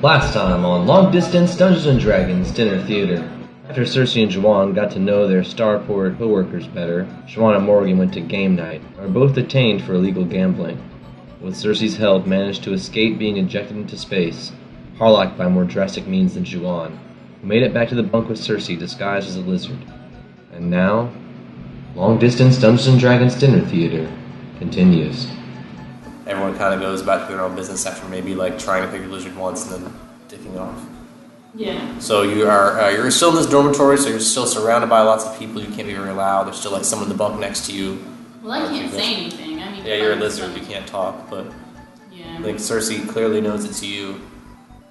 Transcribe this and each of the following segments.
Last time on Long Distance Dungeons & Dragons Dinner Theater. After Cersei and Juan got to know their starport co-workers better, Juan and Morgan went to game night and were both detained for illegal gambling. With Cersei's help, managed to escape being ejected into space, Harlock by more drastic means than Juan, who made it back to the bunk with Cersei disguised as a lizard. And now, Long Distance Dungeons & Dragons Dinner Theater continues. Everyone kind of goes back to their own business after maybe like trying to pick your lizard once and then dicking off. Yeah. So you're still in this dormitory, so you're still surrounded by lots of people. You can't be very loud. There's still like someone in the bunk next to you. Well, I can't say anything. I mean, yeah, you're a lizard. You can't talk, but yeah. I think Cersei clearly knows it's you.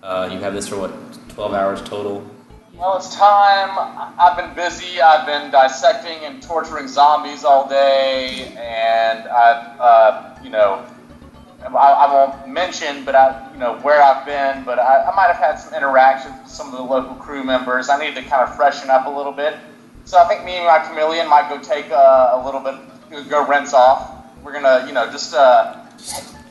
You have this for what, 12 hours total? Well, it's time. I've been busy. I've been dissecting and torturing zombies all day, and I won't mention, but where I've been, but I might have had some interactions with some of the local crew members. I need to kind of freshen up a little bit. So I think me and my chameleon might go take a little bit, go rinse off. We're gonna, just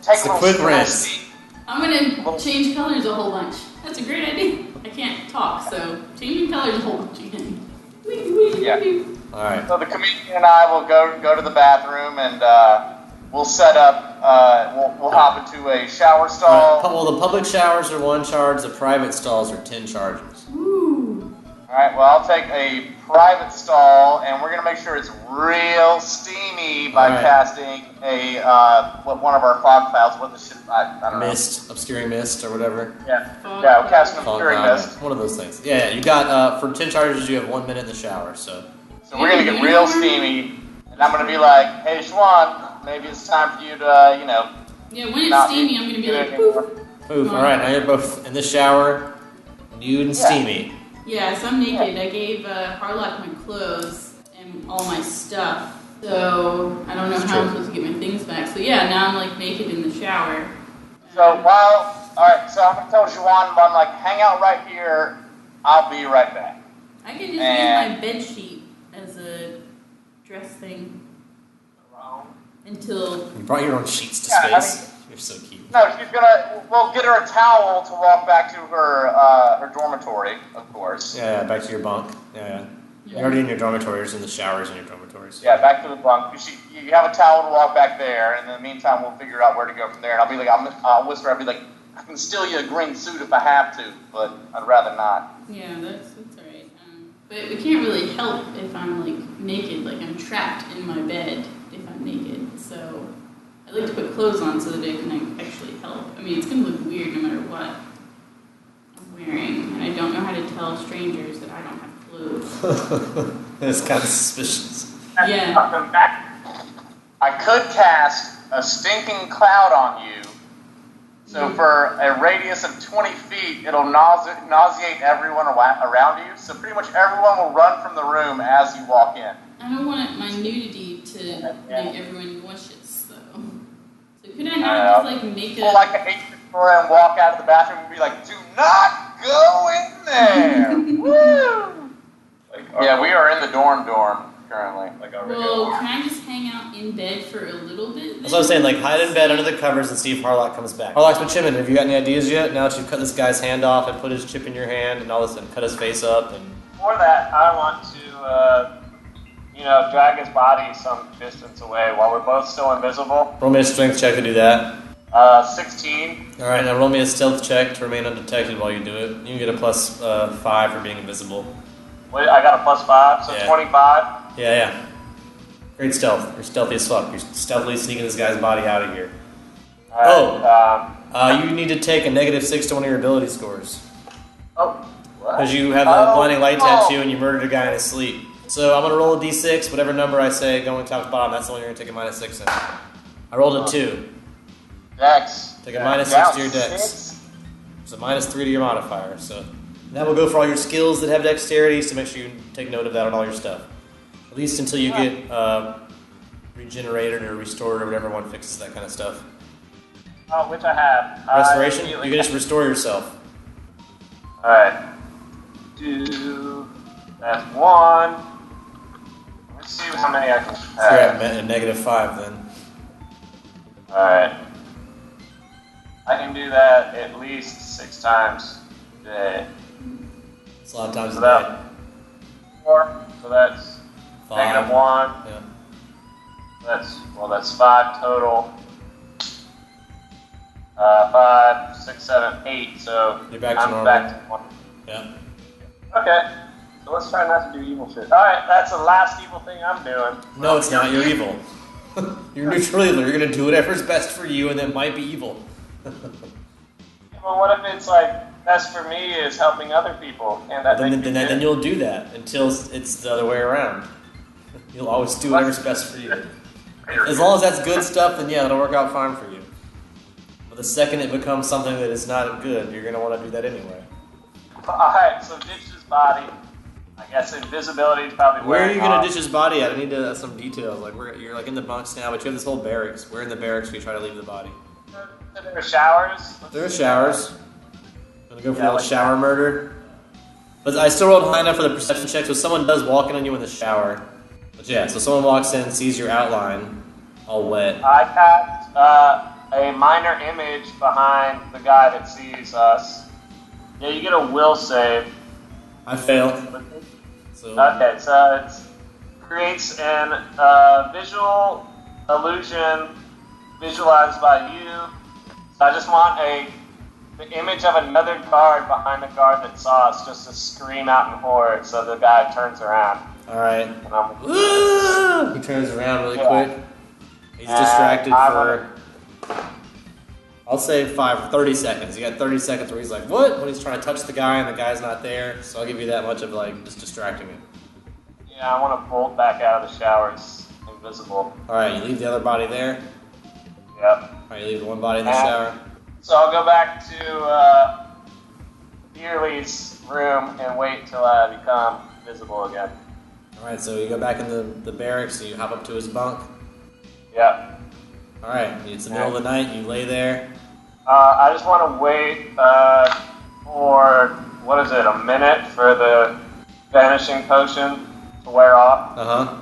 take a quick rinse. I'm gonna change colors a whole bunch. That's a great idea. I can't talk, so changing colors a whole bunch again. Yeah. All right. So the comedian and I will go to the bathroom and we'll set up. We'll hop into a shower stall. Right. Well, the public showers are 1 charge. The private stalls are 10 charges. Ooh. All right. Well, I'll take a private stall, and we're gonna make sure it's real steamy by casting a one of our fog clouds. What the shit? I don't know. Mist, obscuring mist, or whatever. Yeah. We're casting obscuring mist. One of those things. Yeah. You got for 10 charges. You have 1 minute in the shower. So we're gonna get real steamy, and I'm gonna be like, "Hey, Schwan, maybe it's time for you to, Yeah, when it's steamy, I'm gonna be like, poof. Poof. All right. Now you're both in the shower, nude and steamy. Yeah, so I'm naked. I gave Harlock my clothes and all my stuff. So I don't know how I'm supposed to get my things back. So yeah, now I'm like naked in the shower. So I'm gonna tell Juan, I'm like, hang out right here. I'll be right back. I could just use my bed sheet as a dress thing until You brought your own sheets to space. You're so cute. No, we'll get her a towel to walk back to her dormitory, of course. Yeah, back to your bunk. Yeah. You're already in your dormitory. You're just in the showers in your dormitories. Yeah, back to the bunk. You have a towel to walk back there, and in the meantime, we'll figure out where to go from there. And I'll be like, I'll whisper, I'll be like, I can steal you a green suit if I have to, but I'd rather not. Yeah, that's all right. But it can't really help if I'm like naked, like I'm trapped in my bed if I'm naked. So I like to put clothes on so that it can actually help. I mean, it's gonna look weird no matter what I'm wearing, and I don't know how to tell strangers that I don't have clothes. It's kind of suspicious. Yeah. I could cast a stinking cloud on you. So for a radius of 20 feet, it'll nauseate everyone around you. So pretty much everyone will run from the room as you walk in. I don't want my nudity to make everyone nauseous, though. So could I not just like make it? Pull like an 8-foot door and walk out of the bathroom and be like, "Do not go in there!" Woo! Yeah, we are in the dorm currently. Well, can I just hang out in bed for a little bit? That's what I'm saying, like hide in bed under the covers and see if Harlock comes back. Harlock's been chiming. Have you got any ideas yet? Now that you've cut this guy's hand off and put his chip in your hand and all this and cut his face up and For that, I want to drag his body some distance away while we're both still invisible. roll me a strength check to do that. 16. Alright, now roll me a stealth check to remain undetected while you do it. You can get a plus 5 for being invisible. Wait, I got a +5, so 25. Yeah. Great stealth. You're stealthy as fuck. You're stealthily sneaking this guy's body out of here. Alright, you need to take a -6 to one of your ability scores. Oh, what? Because you have a blinding light tattoo and you murdered a guy in his sleep. So I'm going to roll a d6, whatever number I say going top to bottom, that's the one you're going to take a -6 in. I rolled a 2. Dex. Take a -6 to your dex. So -3 to your modifier. So that will go for all your skills that have dexterity, so make sure you take note of that on all your stuff. At least until you get regenerated or restored or whatever one fixes that kind of stuff. Oh, which I have. Restoration? You can just restore yourself. Alright. That's 1. Let's see how many I can So you're at -5 then. Alright. I can do that at least 6 times a day. It's a lot of times So a that day. 4. So that's 5. -1. Yeah. That's 5 total. 5, 6, 7, 8. So You're back to I'm normal. back to 1. Yeah. Okay. So let's try not to do evil shit. Alright, that's the last evil thing I'm doing. No, it's not. You're evil. You're neutral evil. You're gonna do whatever's best for you, and that might be evil. Well, what if it's like best for me is helping other people, and that makes me Then good? you'll do that until it's the other way around. You'll always do whatever's best for you. As long as that's good stuff, then yeah, it'll work out fine for you. But the second it becomes something that is not good, you're gonna want to do that anyway. Alright, so ditch his body. I guess invisibility is probably Where are wearing you gonna off. ditch his body at? I need some details. Like you're like in the bunks now, but you have this whole barracks. Where in the barracks do you try to leave the body? There are showers. There are showers. Gonna go for Yeah, the old like shower murder. But I still rolled high enough for the perception check, so someone does walk in on you in the shower. But yeah, so someone walks in, sees your outline, all wet. I cast a minor image behind the guy that sees us. Yeah, you get a will save. I fail. So Okay, so it creates an visual illusion visualized by you. So I just want the image of another guard behind the guard that saw us just to scream out in horror so the guy turns around. alright. And I'm, He turns around really Yeah. quick. He's distracted I'm for, I'll say 30 seconds. You got 30 seconds where he's like, what? When he's trying to touch the guy and the guy's not there. So I'll give you that much of like just distracting him. yeah, I want to bolt back out of the showers, invisible. Alright, you leave the other body there. Yep. Alright, you leave the one body in the And- shower. So I'll go back to Beerley's room and wait till I become visible again. Alright, so you go back in the barracks and you hop up to his bunk. Yep. Alright, it's the middle of the night, you lay there. I just want to wait for, what is it, a minute for the vanishing potion to wear off. Uh-huh.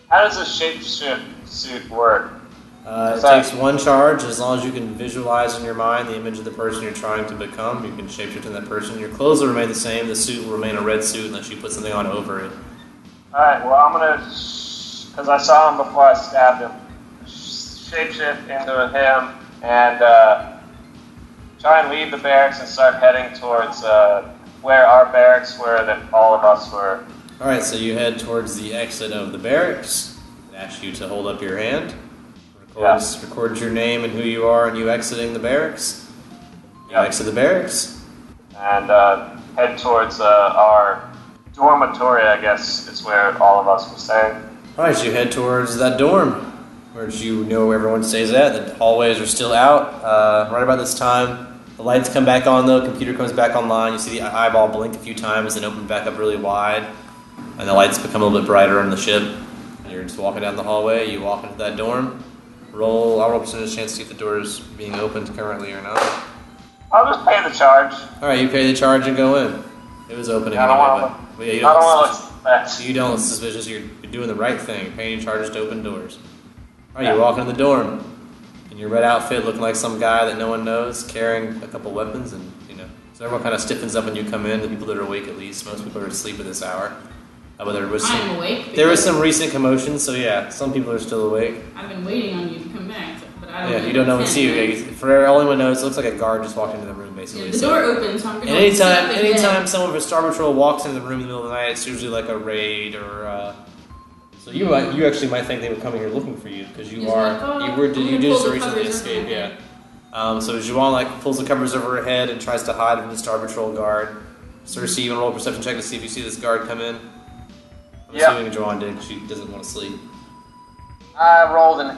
How does a shapeshift suit work? It takes one charge. As long as you can visualize in your mind the image of the person you're trying to become, you can shapeshift in that person. Your clothes will remain the same. The suit will remain a red suit unless you put something on over it. Alright, well I'm going to, because I saw him before I stabbed him, shapeshift into him and try and leave the barracks and start heading towards where our barracks were that all of us were. Alright, so you head towards the exit of the barracks. It asks you to hold up your hand. Records your name and who you are and you exiting the barracks. You Yep. exit the barracks. And head towards our dormitory, I guess is where all of us were staying. Alright, so you head towards that dorm, where you know where everyone stays at. The hallways are still out. Right about this time, the lights come back on though, computer comes back online, you see the eyeball blink a few times and open back up really wide, and the lights become a little bit brighter on the ship. And you're just walking down the hallway, you walk into that dorm. I'll roll percentage chance to see if the door is being opened currently or not. I'll just pay the charge. Alright, you pay the charge and go in. It was opening I don't anyway, want but yeah, I don't want to look suspect. you don't look suspicious. You're doing the right thing. You're paying your charges to open doors. All right, you walk into the dorm in your red outfit, looking like some guy that no one knows, carrying a couple weapons, and so everyone kind of stiffens up when you come in. The people that are awake, at least, most people are asleep at this hour. But there was I'm awake. there was some recent commotion, so yeah, some people are still awake. I've been waiting on you to come back, but I don't. Yeah, you don't know what's you. Yeah, for all anyone knows, it looks like a guard just walked into the room, basically. Yeah, the so. door opens, so I'm gonna. And sit up in anytime bed. someone from Star Patrol walks into the room in the middle of the night, it's usually like a raid or. So you actually might think they were coming here looking for you because you He's are like, "Oh, you I'm did gonna just pull the recently covers over escape, my yeah. head. So Juwan like pulls the covers over her head and tries to hide from the Star Patrol guard. Cersei, you want to roll a perception check to see if you see this guard come in? I'm Yeah. assuming Juwan did because she doesn't want to sleep. I rolled an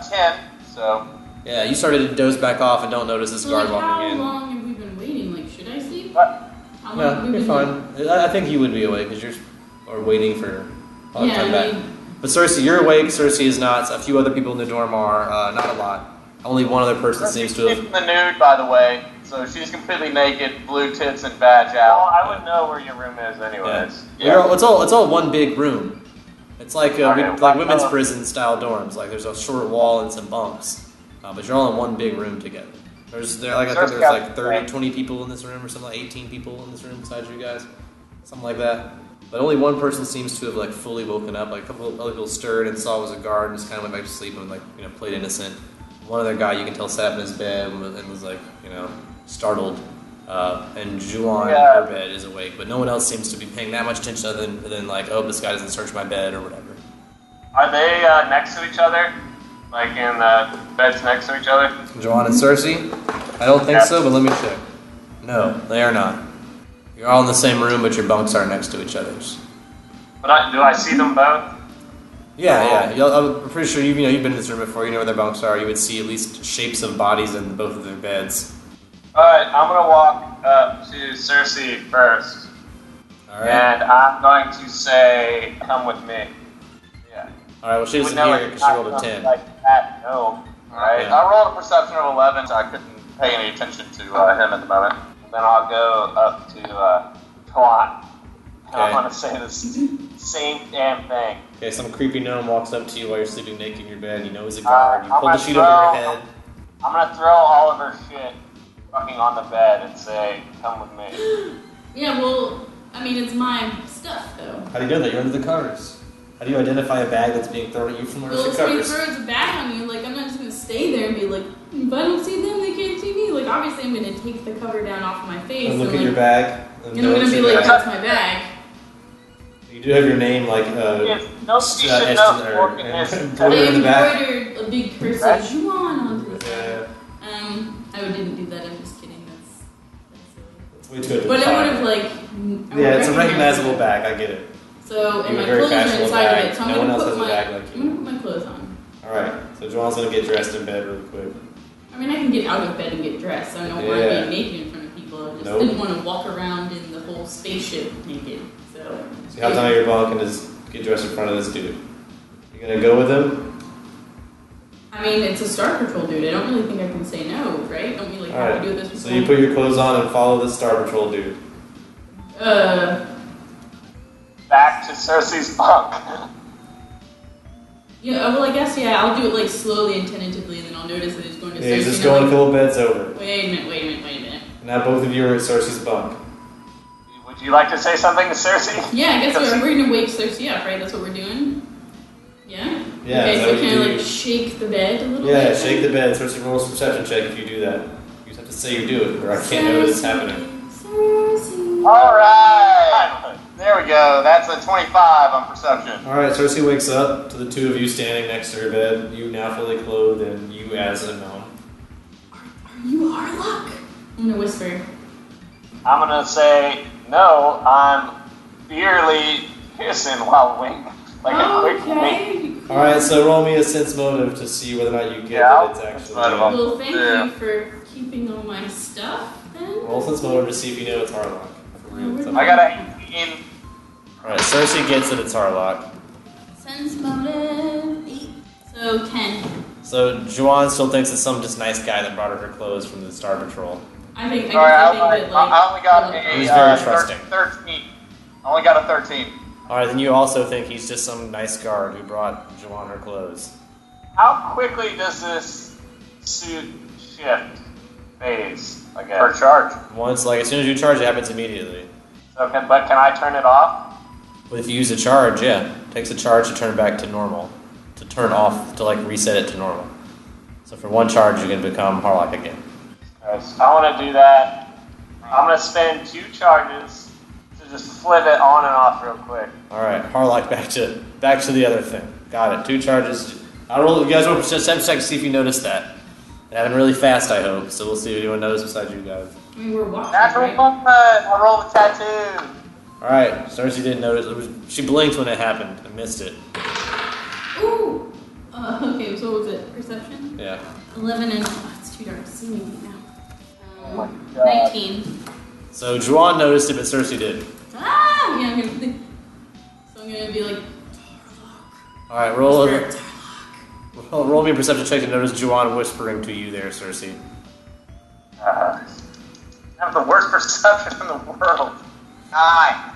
10, so Yeah, you started to doze back off and don't notice this So guard like, walking in. how long have we been waiting? Like, should I sleep? what? How long No, have we you're been fine. I think you would be awake because you're waiting for a long Yeah, time I back. mean- But Cersei, you're awake. Cersei is not. A few other people in the dorm are. Not a lot. Only one other person seems to She's have. in the nude, by the way, so she's completely naked, blue tits and badge Well, out. I would know where your room is anyways. Yeah. It's all one big room. It's like Okay, like women's well- prison style dorms. Like there's a short wall and some bunks. but you're all in one big room together. I think there's like 30, 20 people in this room or something, like 18 people in this room besides you guys. Something like that. But only one person seems to have like fully woken up. Like a couple of other people stirred and saw it was a guard and just kind of went back to sleep and played innocent. One other guy you can tell sat up in his bed and was like, startled. And Juwan, her bed, is awake, but no one else seems to be paying that much attention other than like, oh, this guy doesn't search my bed or whatever. Are they next to each other? Like in beds next to each other? Juwan and Cersei? I don't think so, but let me check. No, they are not. You're all in the same room, but your bunks aren't next to each other. But do I see them both? Yeah. I'm pretty sure you've been in this room before. You know where their bunks are. You would see at least shapes of bodies in both of their beds. Alright, I'm gonna walk up to Cersei first. Alright. And I'm going to say, come with me. Yeah. Alright, well she doesn't hear it because she rolled a 10. Like that, no. Alright, Yeah. I rolled a perception of 11, so I couldn't pay any attention to him at the moment. Then I'll go up to Kawan. And I'm Okay. gonna say the same damn thing. Okay, some creepy gnome walks up to you while you're sleeping naked in your bed. You know he's a guard. You I'm pull the gonna sheet over your head. I'm gonna throw all of her shit fucking on the bed and say, come with me. Yeah, well, I mean, it's my stuff, though. How do you know that? You're under the covers. How do you identify a bag that's being thrown at you from under Well, the if somebody covers? throws a bag on you, like, I'm not just gonna stay there and be like, if I don't see them, they can't see me. Like, obviously, I'm gonna take the cover down off of my face. And look at like, your bag. And I'm gonna be like, that's my bag. You do have your name, like, Nobody should etched know in there. organism. Put it in the back. I embroidered a big cursive Right. Juwan onto the Yeah, I didn't do that, I'm just kidding. it's way too good to But it define. would have, like... Yeah, it's a recognizable bag, I get it. So, and You my have a very clothes are fashionable inside bag. of it, so I'm No one gonna else put has a my... bag like I'm you. gonna put my clothes on. Alright, so Joanne's gonna get dressed in bed really quick. I mean, I can get out of bed and get dressed. I don't want Yeah. to be naked in front of people. I just Nope. didn't want to walk around in the whole spaceship naked. So So you hop down your bunk and just get dressed in front of this dude. You gonna go with him? I mean, it's a Star Patrol dude. I don't really think I can say no, right? Don't we like have to do this? So you put your clothes on and follow the Star Patrol dude. Back to Cersei's bunk. Yeah. Well, I guess I'll do it like slowly and tentatively, and then I'll notice that he's going to. Yeah, he's Cersei, just and I'm going a like, couple beds over. Wait a minute. Now both of you are at Cersei's bunk. Would you like to say something to Cersei? Yeah, I guess we're gonna wake Cersei up, right? That's what we're doing. Yeah. Yeah, Okay, is that so what you can I do? like shake the bed a little Yeah, bit? shake the bed. Cersei rolls a perception check if you do that. You just have to say you do it, or I can't know that it's happening. Cersei. Alright! There we go. That's a 25 on perception. Alright, Cersei wakes up to the two of you standing next to her bed. You now fully clothed, and you as a gnome. Are you Harlock? I'm gonna whisper. I'm gonna say, no, I'm fierily kissing while wink. Like a quick wink. Okay. Alright, so roll me a sense motive to see whether or not you get Yeah, that it's actually. that's right. Well, thank Yeah. you for keeping all my stuff, then. Roll sense motive to see if you know it's Harlock. For real, it's up. I got a 18. Alright, Cersei gets that it's Harlock. Sense motive 8. So 10. So Juwan still thinks it's some just nice guy that brought her clothes from the Star Patrol. I think Sorry, I I think that like only got He's a very trusting. 13. I only got a 13. Alright, then you also think he's just some nice guard who brought Juwan her clothes. How quickly does this suit shift phase? I guess. Per charge. Once, like, as soon as you charge, it happens immediately. So but can I turn it off? But if you use a charge, yeah. It takes a charge to turn back to normal. To turn off, to, like, reset it to normal. So for one charge, you can become Harlock again. Alright, so I want to do that. I'm going to spend 2 charges to just flip it on and off real quick. Alright, Harlock, back to the other thing. Got it. 2 charges. I'll roll, you guys roll just have a check to see if you noticed that. It happened really fast, I hope, so we'll see if anyone knows besides you guys. I mean, we're watching, Natural right? fun. I rolled a tattoo. Alright, Cersei didn't notice. She blinked when it happened and missed it. Ooh! Okay, so what was it? Perception? Yeah. 11 and... Oh, it's too dark to see anything now. Oh my God. 19. So Juwan noticed it, but Cersei did. Ah! Yeah, I'm gonna think... So I'm gonna be like... Alright, roll Whisper, roll me a perception check to notice Juwan whispering to you there, Cersei. I have the worst perception in the world. Hi.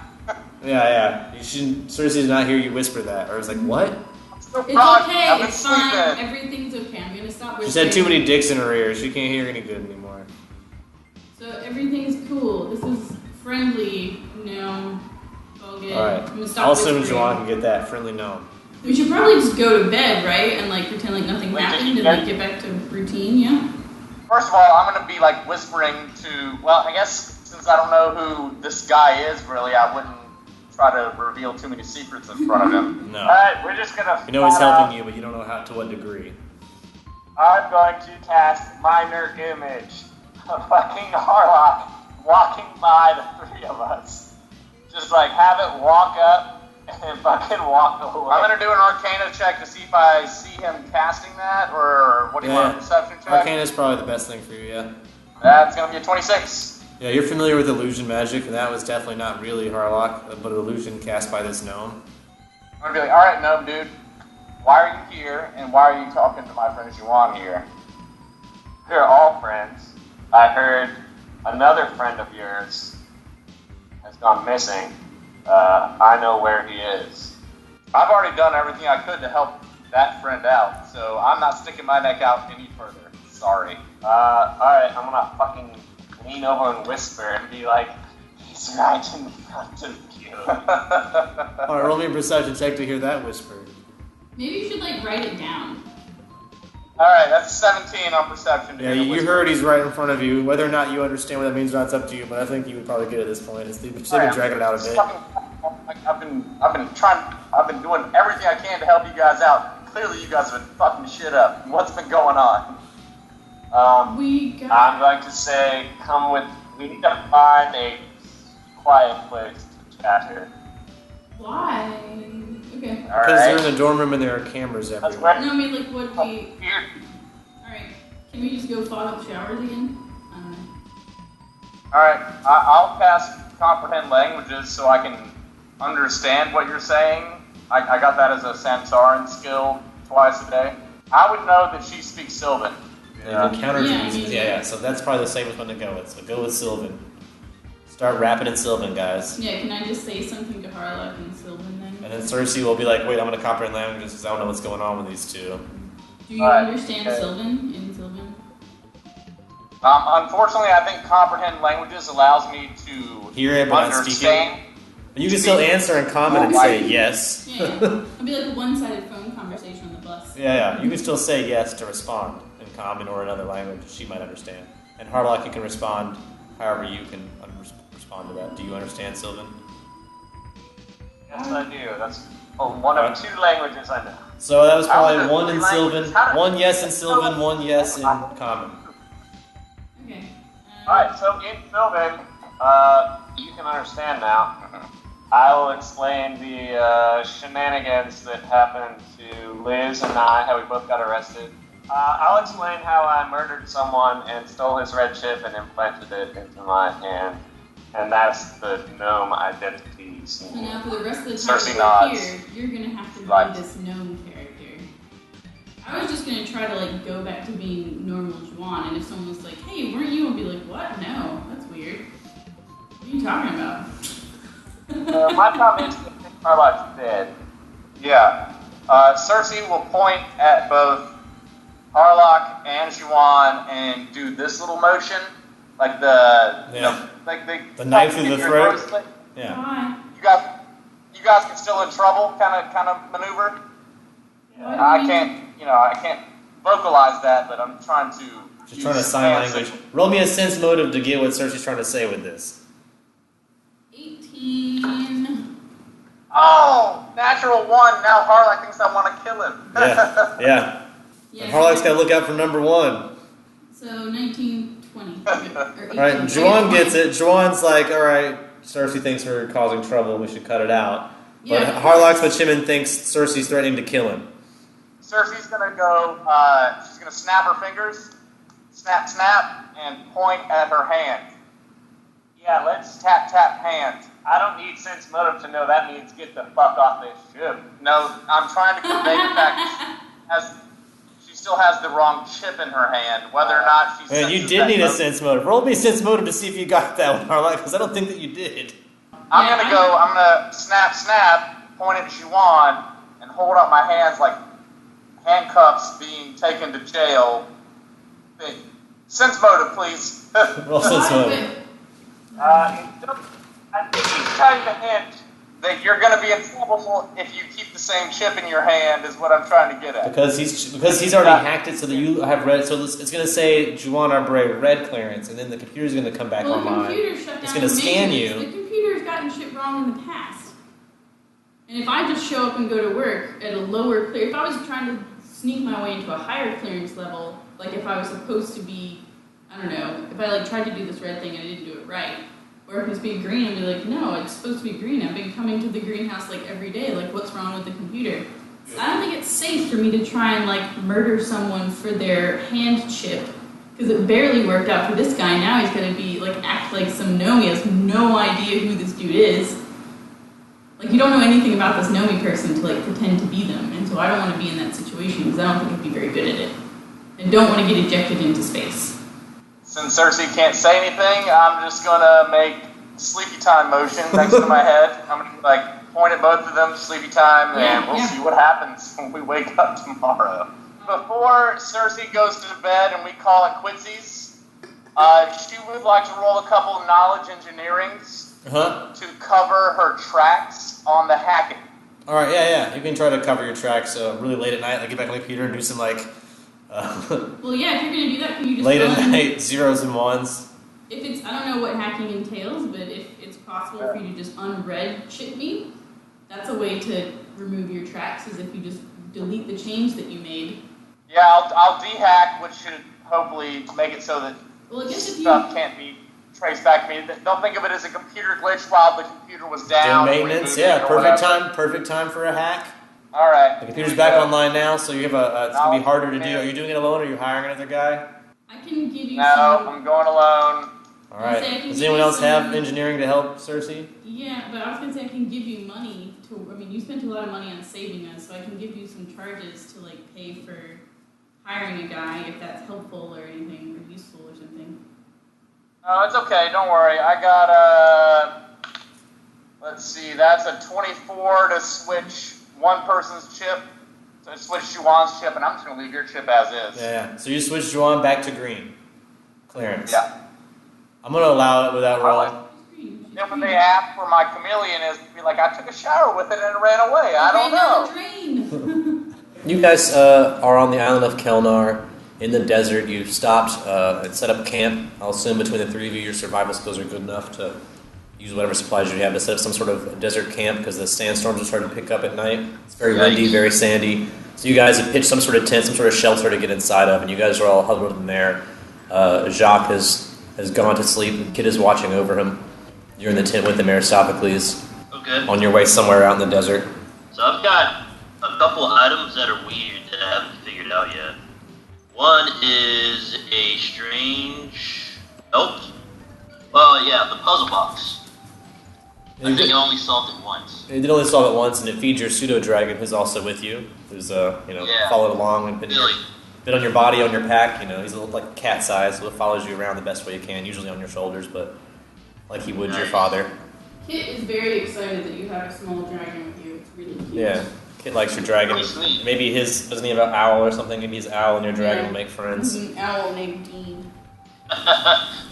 Yeah. Cersei did not hear you whisper that. Or was like, what? So It's groggy. okay. I've been It's fine. sleeping. Everything's okay. I'm gonna stop She's whispering. had too many dicks in her ears. She can't hear any good anymore. So everything's cool. This is friendly. No. All good. Alright. I'm gonna stop Also, whispering. Juwan can get that friendly gnome. We should probably just go to bed, right? And like pretend like nothing happened and like get back to routine, yeah? First of all, I'm going to be like whispering to, well, I guess since I don't know who this guy is really, I wouldn't try to reveal too many secrets in front of him. No. Alright, we're just gonna. You know he's flat helping out- you, but you don't know how to what degree. I'm going to cast minor image of fucking Harlock walking by the three of us. Just like have it walk up and fucking walk away. I'm going to do an Arcana check to see if I see him casting that, or what do you want, a perception check? Arcana is probably the best thing for you, yeah. That's going to be a 26. Yeah, you're familiar with illusion magic, and that was definitely not really Harlock, but an illusion cast by this gnome. I'm going to be like, alright, gnome dude, why are you here, and why are you talking to my friend Juwan here? We're all friends. I heard another friend of yours has gone missing. I know where he is. I've already done everything I could to help that friend out, so I'm not sticking my neck out any further. Sorry. Alright, I'm gonna fucking lean over and whisper and be like, he's right in front of you. Alright, roll me a perception check to hear that whisper. Maybe you should like write it down. Alright, that's 17 on perception. to Yeah, hear the you whisper. heard he's right in front of you. Whether or not you understand what that means or not, it's up to you, but I think you would probably get it at this point. They've been dragging it out a bit. I've been doing everything I can to help you guys out. Clearly you guys have been fucking shit up. What's been going on? We got. I'm going to say, we need to find a quiet place to chat here. Why? Okay. Because Alright. they're in the dorm room and there are cameras That's everywhere. where No, I mean like what we. here. Alright. Can we just go fog up showers again? Alright, I'll cast comprehend languages so I can understand what you're saying. I got that as a Sansarin skill twice a day. I would know that she speaks Sylvan. Yeah. Encounter Yeah, reasons. yeah. Yeah. So that's probably the safest one to go with. So go with Sylvan. Start rapping in Sylvan, guys. Yeah, can I just say something to Harlock and Sylvan then? And then Cersei will be like, wait, I'm going to comprehend languages because I don't know what's going on with these two. Do you Alright, understand okay. Sylvan in Sylvan? Unfortunately, I think comprehend languages allows me to Hear it, but not speak it. understand. But you can still answer in common and say yes. Yeah. It'll be like a one-sided phone conversation on the bus. Yeah. You can still say yes to respond in common or another language she might understand. And Harlock, you can respond however you can respond to that. Do you understand, Sylvan? Yes, I do. That's one of two languages I know. So that was probably How one does in the Sylvan, language- how does- one yes in Sylvan, one yes in common. Okay. Alright, so in Sylvan, you can understand now. I will explain the shenanigans that happened to Liz and I, how we both got arrested. I'll explain how I murdered someone and stole his red chip and implanted it into my hand. And that's the gnome identity. So now for the rest of the time Cersei that we're nods. here, you're gonna have to be Right. this gnome character. I was just gonna try to like go back to being normal Juwan, and if someone was like, "Hey, weren't you?" I'd be like, "What? No, that's weird. What are you talking about?" My problem is that Harlock's dead. Yeah. Cersei will point at both Harlock and Juwan and do this little motion, like the like The knife through the throat. Yeah. Why? You guys can still in trouble kind of maneuver. Why do I we- can't vocalize that, but I'm trying to. Just trying to sign language. Roll me a sense motive to get what Cersei's trying to say with this. 18. Oh, natural one. Now Harlock thinks I want to kill him. Yeah. Yeah. And Harlock's got to look out for number one. So 19, 20. Or 18. Alright, Juwan gets it. Juwan's like, alright, Cersei thinks we're causing trouble, we should cut it out. But Yeah. Harlock's Machimin thinks Cersei's threatening to kill him. Cersei's gonna go. She's gonna snap her fingers, snap, and point at her hand. Yeah, let's. Tap hand. I don't need sense motive to know that means get the fuck off this ship. No, I'm trying to convey the fact that she still has the wrong chip in her hand. Whether or not she. Man, you senses did that need a motive. sense motive. Roll me a sense motive to see if you got that one, Harlock, because I don't think that you did. I'm gonna snap, point at Juwan, and hold up my hands like handcuffs being taken to jail. Sense motive, please. Roll sense motive. I think he's trying to hint that you're going to be in trouble if you keep the same chip in your hand, is what I'm trying to get at. Because he's already hacked it so that you have red. So it's going to say Juwan Arbre red clearance, and then the computer's going to come back online. The computer shut down. It's going to scan you. The computer's gotten shit wrong in the past. And if I just show up and go to work at a lower clear, if I was trying to sneak my way into a higher clearance level, like if I was supposed to be, I don't know, if I tried to do this red thing and I didn't do it right, or if it was being green, I'd be like, no, it's supposed to be green. I've been coming to the greenhouse every day. What's wrong with the computer? I don't think it's safe for me to try and murder someone for their hand chip, because it barely worked out for this guy. Now he's gonna be act like some gnome. He has no idea who this dude is. You don't know anything about this Nomi person to pretend to be them, and so I don't want to be in that situation because I don't think I'd be very good at it. And don't want to get ejected into space. Since Cersei can't say anything, I'm just gonna make sleepy time motion next to my head. I'm gonna point at both of them, sleepy time, and we'll see what happens when we wake up tomorrow. Before Cersei goes to bed and we call it quitsies, she would like to roll a couple of knowledge engineerings to cover her tracks on the hacking. All right, yeah. You can try to cover your tracks really late at night, get back on the computer and do some well, yeah, if you're gonna do that, can you just late at night zeros and ones? If it's, I don't know what hacking entails, but if it's possible for you to just unread chip me, that's a way to remove your tracks, is if you just delete the change that you made. Yeah, I'll dehack, which should hopefully make it so that stuff can't be traced back to me. Don't think of it as a computer glitch while the computer was down. Do maintenance, yeah, perfect time for a hack. All right. The computer's back online now, so you have it's going to be harder to do. Are you doing it alone, or are you hiring another guy? I can give you I'm going alone. All right. Does anyone else have engineering to help Cersei? Yeah, but I was going to say I can give you money you spent a lot of money on saving us, so I can give you some charges to pay for hiring a guy if that's helpful or anything, or useful or something. No, it's okay. Don't worry. I got let's see, that's a 24 to switch one person's chip. So I switch Juwan's chip, and I'm just going to leave your chip as is. Yeah. So you switch Juwan back to green. Clearance. Yeah. I'm going to allow it without rolling. Then when they ask where my chameleon is, be like, I took a shower with it and it ran away. I don't know. You guys are on the island of Kelnar in the desert. You stopped and set up camp. I'll assume between the three of you, your survival skills are good enough to use whatever supplies you have to set up some sort of desert camp, because the sandstorms are starting to pick up at night. It's very windy, very sandy. So you guys have pitched some sort of tent, some sort of shelter to get inside of, and you guys are all huddled in there. Jacques has gone to sleep. The kid is watching over him. You're in the tent with him, Aristophanes. Okay. On your way somewhere out in the desert. So I've got a couple items that are weird that I haven't figured out yet. One is a strange... Nope. Well, yeah, the puzzle box. I think I only solved it once. You did only solve it once, and it feeds your pseudo-dragon, who's also with you. Who's, followed along and been on your body, on your pack. He's a little cat size, so it follows you around the best way you can, usually on your shoulders, but like he would your father. Kit is very excited that you have a small dragon with you. It's really cute. Yeah, Kit likes your dragon. Maybe doesn't he have an owl or something? Maybe his owl and your dragon will make friends. An owl named Dean.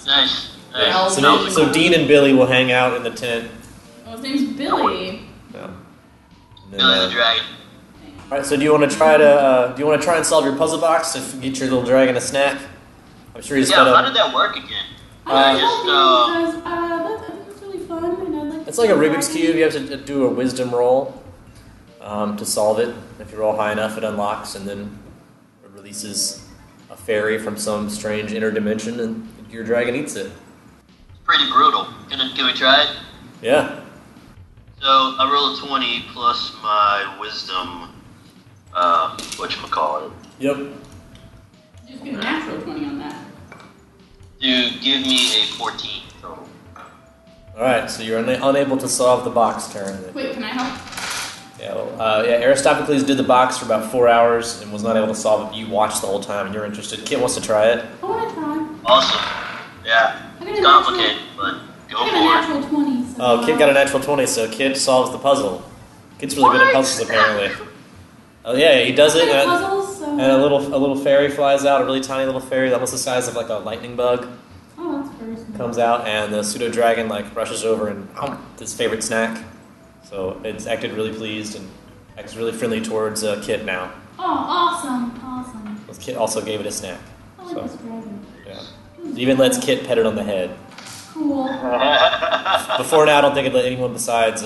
Nice. So Dean and Billy will hang out in the tent. Oh, his name's Billy. Yeah. Billy the dragon. All right. So do you want to try and solve your puzzle box to get your little dragon a snack? I'm sure he's got how did that work again? That's really fun, and I'd like. It's like a Rubik's Cube. You have to do a wisdom roll to solve it. If you roll high enough, it unlocks, and then it releases a fairy from some strange inner dimension, and your dragon eats it. It's pretty brutal. Can we try it? Yeah. So I roll a 20 plus my wisdom. Whatchamacallit? Yep. Just get a natural 20 on that. To give me a 14 total. Alright, so you're unable to solve the box turn. Wait, can I help? Yeah, Aristophanes did the box for about 4 hours and was not able to solve it. You watched the whole time and you're interested. Kit wants to try it. I want to try. Awesome. Yeah. It's complicated, but go for it. I got a natural 20. So Oh, Kit got a natural 20, so Kit solves the puzzle. Kit's really good at puzzles, apparently. Oh, yeah, he does it. Puzzles? And a little fairy flies out, a really tiny little fairy, almost the size of like a lightning bug. Oh, that's very smart. Comes out, and the pseudo dragon like rushes over and his favorite snack. So it's acted really pleased and acts really friendly towards Kit now. Oh, awesome. Because Kit also gave it a snack. I like this dragon. Yeah. It even lets Kit pet it on the head. Cool. Before now, I don't think it let anyone besides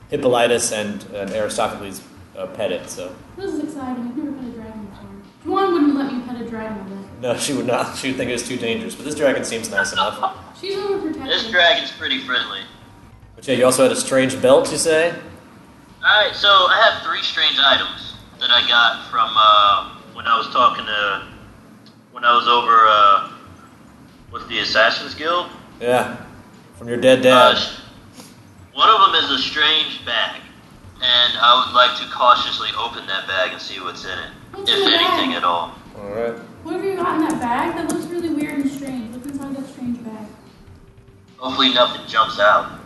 Hippolytus and Aristocles pet it. So This is exciting. I've never pet a dragon before. Juwan wouldn't let me pet a dragon on that. no, she would not. She would think it was too dangerous. But this dragon seems nice enough. She's overprotective. This dragon's pretty friendly. But yeah, you also had a strange belt, you say? Alright, so I have 3 strange items that I got from when I was when I was over with the Assassin's Guild. Yeah, from your dead dad. One of them is a strange bag, and I would like to cautiously open that bag and see what's in it, What's if in the anything bag? at all. All right. What have you got in that bag? That looks really weird and strange. What's inside that strange bag? Hopefully nothing jumps out.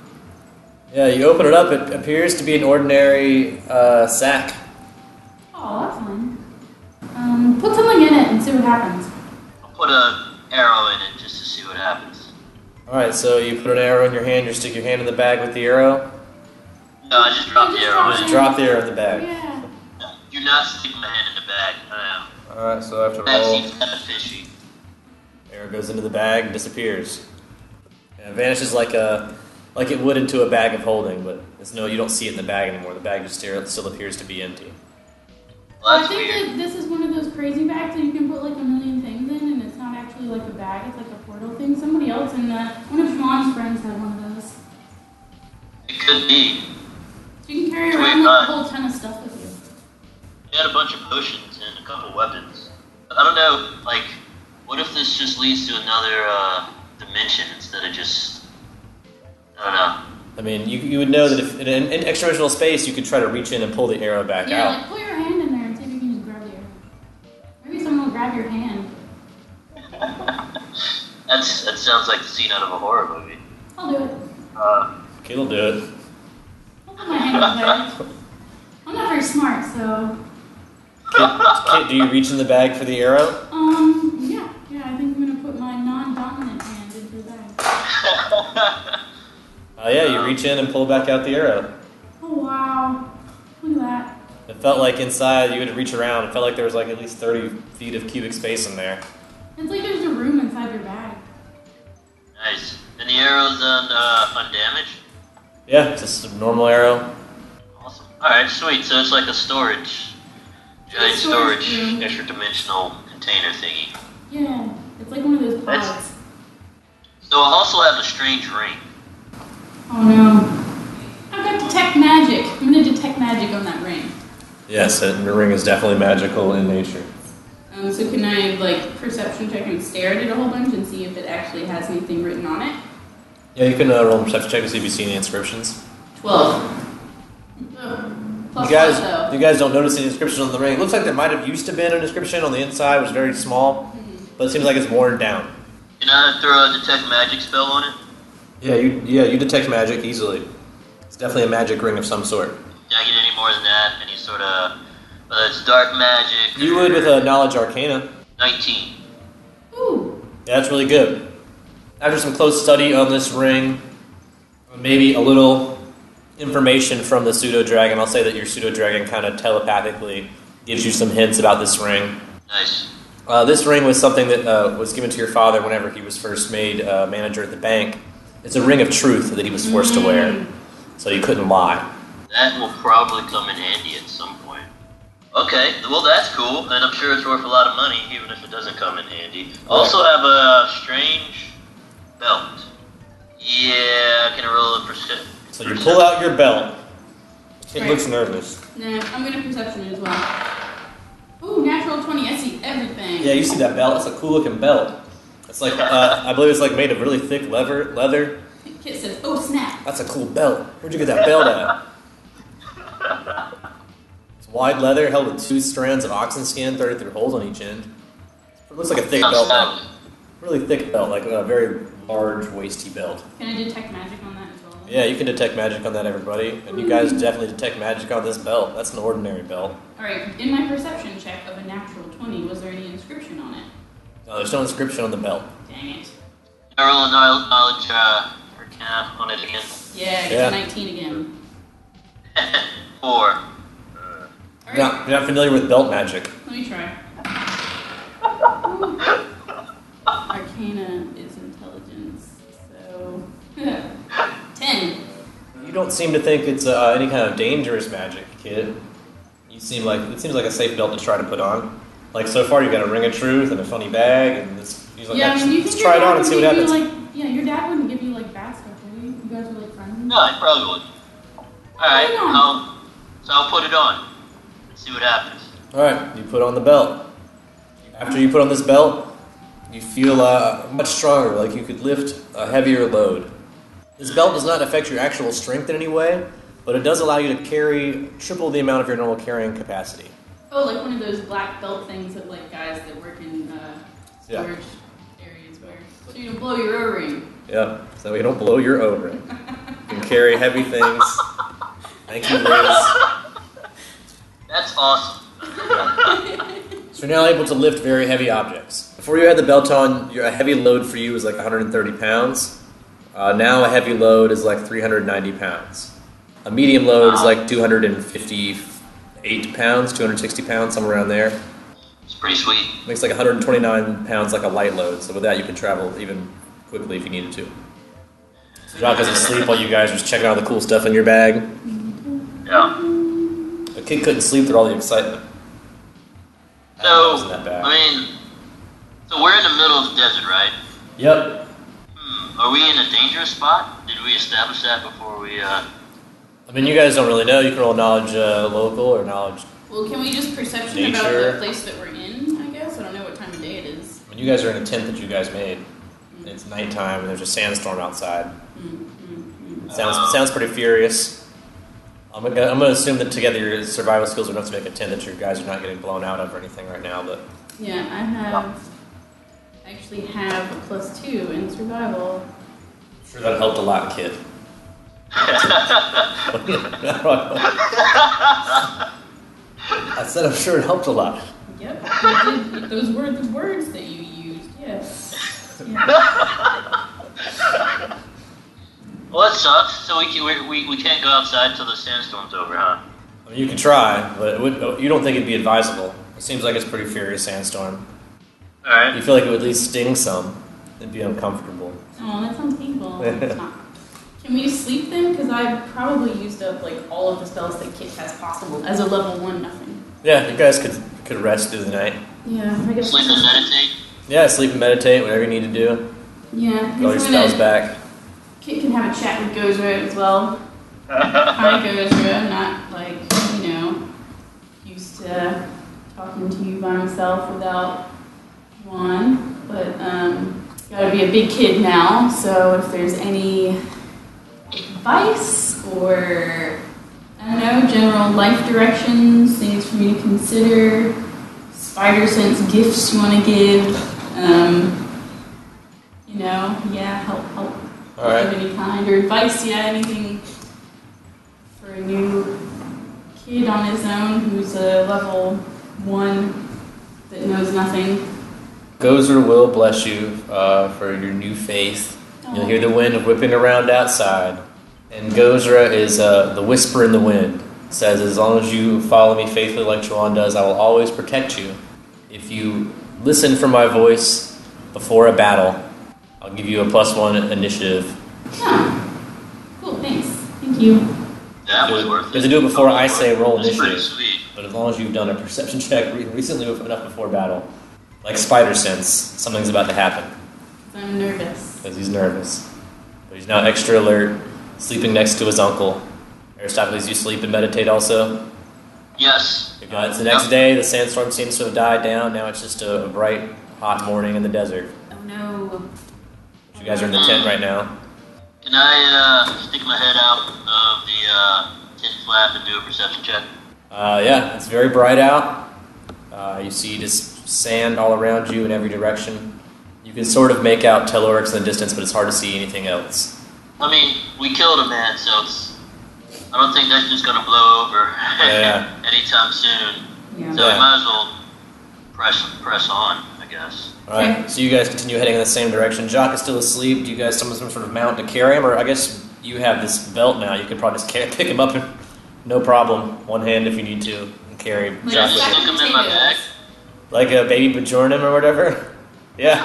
Yeah, you open it up. It appears to be an ordinary sack. Oh, that's fun. Put something in it and see what happens. I'll put an arrow in it just to see what happens. All right, so you put an arrow in your hand. You stick your hand in the bag with the arrow. No, I just dropped the arrow in. Just drop the arrow in the bag. Yeah. Do not stick my hand in the bag. All right, so I have to That roll. seems kind of fishy. Arrow goes into the bag, disappears. And it vanishes like it would into a bag of holding, but you don't see it in the bag anymore. The bag just still appears to be empty. Well, I that's think weird. that this is one of those crazy bags that you can put like a million things in, and it's not actually like a bag. It's like a portal thing. Somebody else in one of Sean's friends had one of those. It could be. So you can carry Wait, around like a whole ton of stuff with you. He had a bunch of potions and a couple weapons. I don't know, like, what if this just leads to another dimension instead of just, I don't know. I mean, you would know that if in extra-dimensional space, you could try to reach in and pull the arrow back Yeah, out. like put your hand in there and see if you can just grab the arrow. Maybe someone will grab your hand. That sounds like the scene out of a horror movie. I'll do it. Kit'll do it. I'll put my hand in there. I'm not very smart, so. Kit, do you reach in the bag for the arrow? Yeah, I think I'm gonna put my non-dominant hand into the bag. Yeah, you reach in and pull back out the arrow. Oh wow, look at that. It felt like inside, you had to reach around. It felt like there was like at least 30 feet of cubic space in there. It's like there's a room inside your bag. Nice. And the arrow's undamaged? Yeah, it's just a normal arrow. Awesome. Alright, sweet. So it's like a storage, giant storage storage, room. extra-dimensional container thingy. Yeah, it's like one of those That's- pods. So I also have a strange ring. Oh no. I've got detect magic. I'm gonna detect magic on that ring. Yes, and the ring is definitely magical in nature. So can I like perception check and stare at it a whole bunch and see if it actually has anything written on it? Yeah, you can roll a perception check to see if you see any inscriptions. 12. Oh, plus You guys, five, though. you guys don't notice any inscriptions on the ring. It looks like there might have used to been an inscription on the inside. It was very small, but it seems like it's worn down. Can I throw a detect magic spell on it? Yeah, you detect magic easily. It's definitely a magic ring of some sort. Did I get any more than that? Any sort of, whether it's dark magic? You would with a knowledge arcana. 19. Ooh. Yeah, that's really good. After some close study on this ring, maybe a little information from the pseudo dragon, I'll say that your pseudo dragon kind of telepathically gives you some hints about this ring. Nice. This ring was something that was given to your father whenever he was first made manager at the bank. It's a ring of truth that he was forced to wear, so he couldn't lie. That will probably come in handy at some point. Okay, well that's cool, and I'm sure it's worth a lot of money, even if it doesn't come in handy. Also have a strange belt. Yeah, can I roll a percent? So you pull out your belt. It Right. looks nervous. Nah, I'm gonna perception it as well. Ooh, natural 20. I see everything. Yeah, you see that belt? It's a cool looking belt. It's like, I believe it's like made of really thick leather. Kit says, oh snap. That's a cool belt. Where'd you get that belt at? It's wide leather held with 2 strands of oxen skin threaded through holes on each end. It looks like a thick belt, though. Really thick belt, like a very large, waisty belt. Can I detect magic on that as well? Yeah, you can detect magic on that, everybody. And you guys definitely detect magic on this belt. That's an ordinary belt. Alright, in my perception check of a natural 20, was there any inscription on it? No, there's no inscription on the belt. Dang it. Roll a knowledge arcana on it again. Yeah, I get Yeah. 19 again. 4. Alright, You're not familiar with belt magic. let me try. Arcana is intelligence, so 10. You don't seem to think it's any kind of dangerous magic, kid. It seems like a safe belt to try to put on. Like so far, you got a ring of truth and a funny bag, and he's like, Yeah, I mean, you let's think try your it dad on and would see what give you, happens. like, yeah, your dad wouldn't give you like bad stuff, would he? You guys were like friends. No, I probably would. Alright, I'll put it on. See what happens. Alright, you put on the belt. After you put on this belt, you feel much stronger, like you could lift a heavier load. This belt does not affect your actual strength in any way, but it does allow you to carry triple the amount of your normal carrying capacity. Oh, like one of those black belt things that like guys that work in Yeah. storage areas wear. So you don't blow your O-ring. Yeah, so you don't blow your O-ring. You can carry heavy things. Thank you, Liz. That's awesome. So you're now able to lift very heavy objects. Before you had the belt on, a heavy load for you was like 130 pounds. Now a heavy load is like 390 pounds. A medium load is like 258 pounds, 260 pounds, somewhere around there. It's pretty sweet. Makes like 129 pounds like a light load. So with that, you can travel even quickly if you needed to. So Jacques is asleep while you guys are just checking out the cool stuff in your bag. Yeah. The kid couldn't sleep through all the excitement. That So, wasn't that bad. so we're in the middle of the desert, right? Yep. Are we in a dangerous spot? Did we establish that before we, I mean, you guys don't really know. You can roll knowledge local or knowledge. Well, can we just perception Nature. about the place that we're in, I guess? I don't know what time of day it is. I mean, you guys are in a tent that you guys made. And it's nighttime and there's a sandstorm outside. It sounds pretty furious. I'm gonna assume that together your survival skills are enough to make a tent that your guys are not getting blown out of or anything right now. But Yeah, I actually have a +2 in survival. I'm sure that helped a lot, kid. I said I'm sure it helped a lot. Yep, you did. Those were the words that you used, yes. Yeah. well, that sucks. So we can't go outside until the sandstorm's over, huh? I mean, you can try, but you don't think it'd be advisable. It seems like it's a pretty furious sandstorm. Alright. You feel like it would at least sting some. It'd be uncomfortable. Oh, that sounds painful. It's not. Can we sleep then? Because I probably used up like all of the spells that Kit has possible as a level 1 nothing. Yeah, you guys could rest through the night. Yeah, I guess. Sleep and meditate? Yeah, sleep and meditate, whatever you need to do. Yeah. Get all your spells back. Kit can have a chat with Gozra as well. Hi, Gozra. Not like, used to talking to you by himself without one. But, gotta be a big kid now, so if there's any advice or, I don't know, general life directions, things for me to consider, spider sense gifts you want to give, help All right. of any kind, or advice, anything for a new kid on his own who's a level 1 that knows nothing. Gozer will bless you for your new faith. You'll hear the wind whipping around outside. And Gozra is the whisper in the wind. It says, as long as you follow me faithfully like Juan does, I will always protect you. If you listen for my voice before a battle, I'll give you a +1 initiative. Oh, cool, thanks. Thank you. That was worth You have it. to do it before I say roll That's pretty initiative. sweet. But as long as you've done a perception check recently enough before battle, like spider sense, something's about to happen. I'm nervous. Because he's nervous. But he's now extra alert, sleeping next to his uncle. Aristophanes, you sleep and meditate also? Yes. It's the next day, the sandstorm seems to have died down. Now it's just a bright, hot morning in the desert. Oh no. You guys are in the tent right now. Can I stick my head out of the tent flap and do a perception check? Yeah, it's very bright out. You see just sand all around you in every direction. You can sort of make out Tellurics in the distance, but it's hard to see anything else. I mean, we killed a man, so I don't think that's just gonna blow over anytime soon. Yeah. So we might as well press on, I guess. Alright, so you guys continue heading in the same direction. Jock is still asleep. Do you guys summon some sort of mount to carry him? Or I guess you have this belt now. You could probably just pick him up and no problem. One hand if you need to and carry Like Jock a with sack you. of Stick him in my bag. potatoes. Like a baby Bajornim or whatever? Yeah.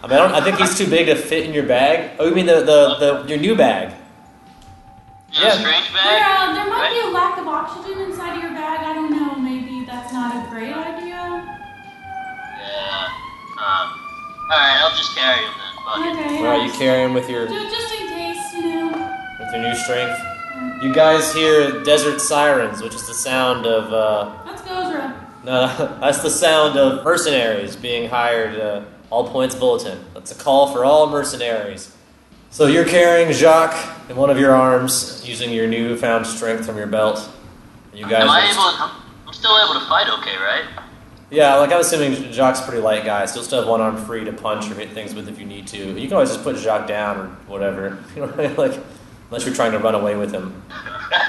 I mean, I think he's too big to fit in your bag. Oh, you mean your new bag? Yeah, strange bag. There might be a lack of oxygen inside of your bag. I don't know. Maybe that's not a great idea. Yeah. Alright, I'll just carry him then. Fuck it. Okay. Alright, you carry him with your Just in case, with your new strength. You guys hear desert sirens, which is the sound of Let's go, Ezra. no, that's the sound of mercenaries being hired. All points bulletin. That's a call for all mercenaries. So you're carrying Jacques in one of your arms, using your newfound strength from your belt. You guys. I'm still able to fight okay, right? Yeah, like I'm assuming Jacques' a pretty light guy, so you'll still have one arm free to punch or hit things with if you need to. You can always just put Jacques down or whatever. You know what I mean? Like, unless you're trying to run away with him. That's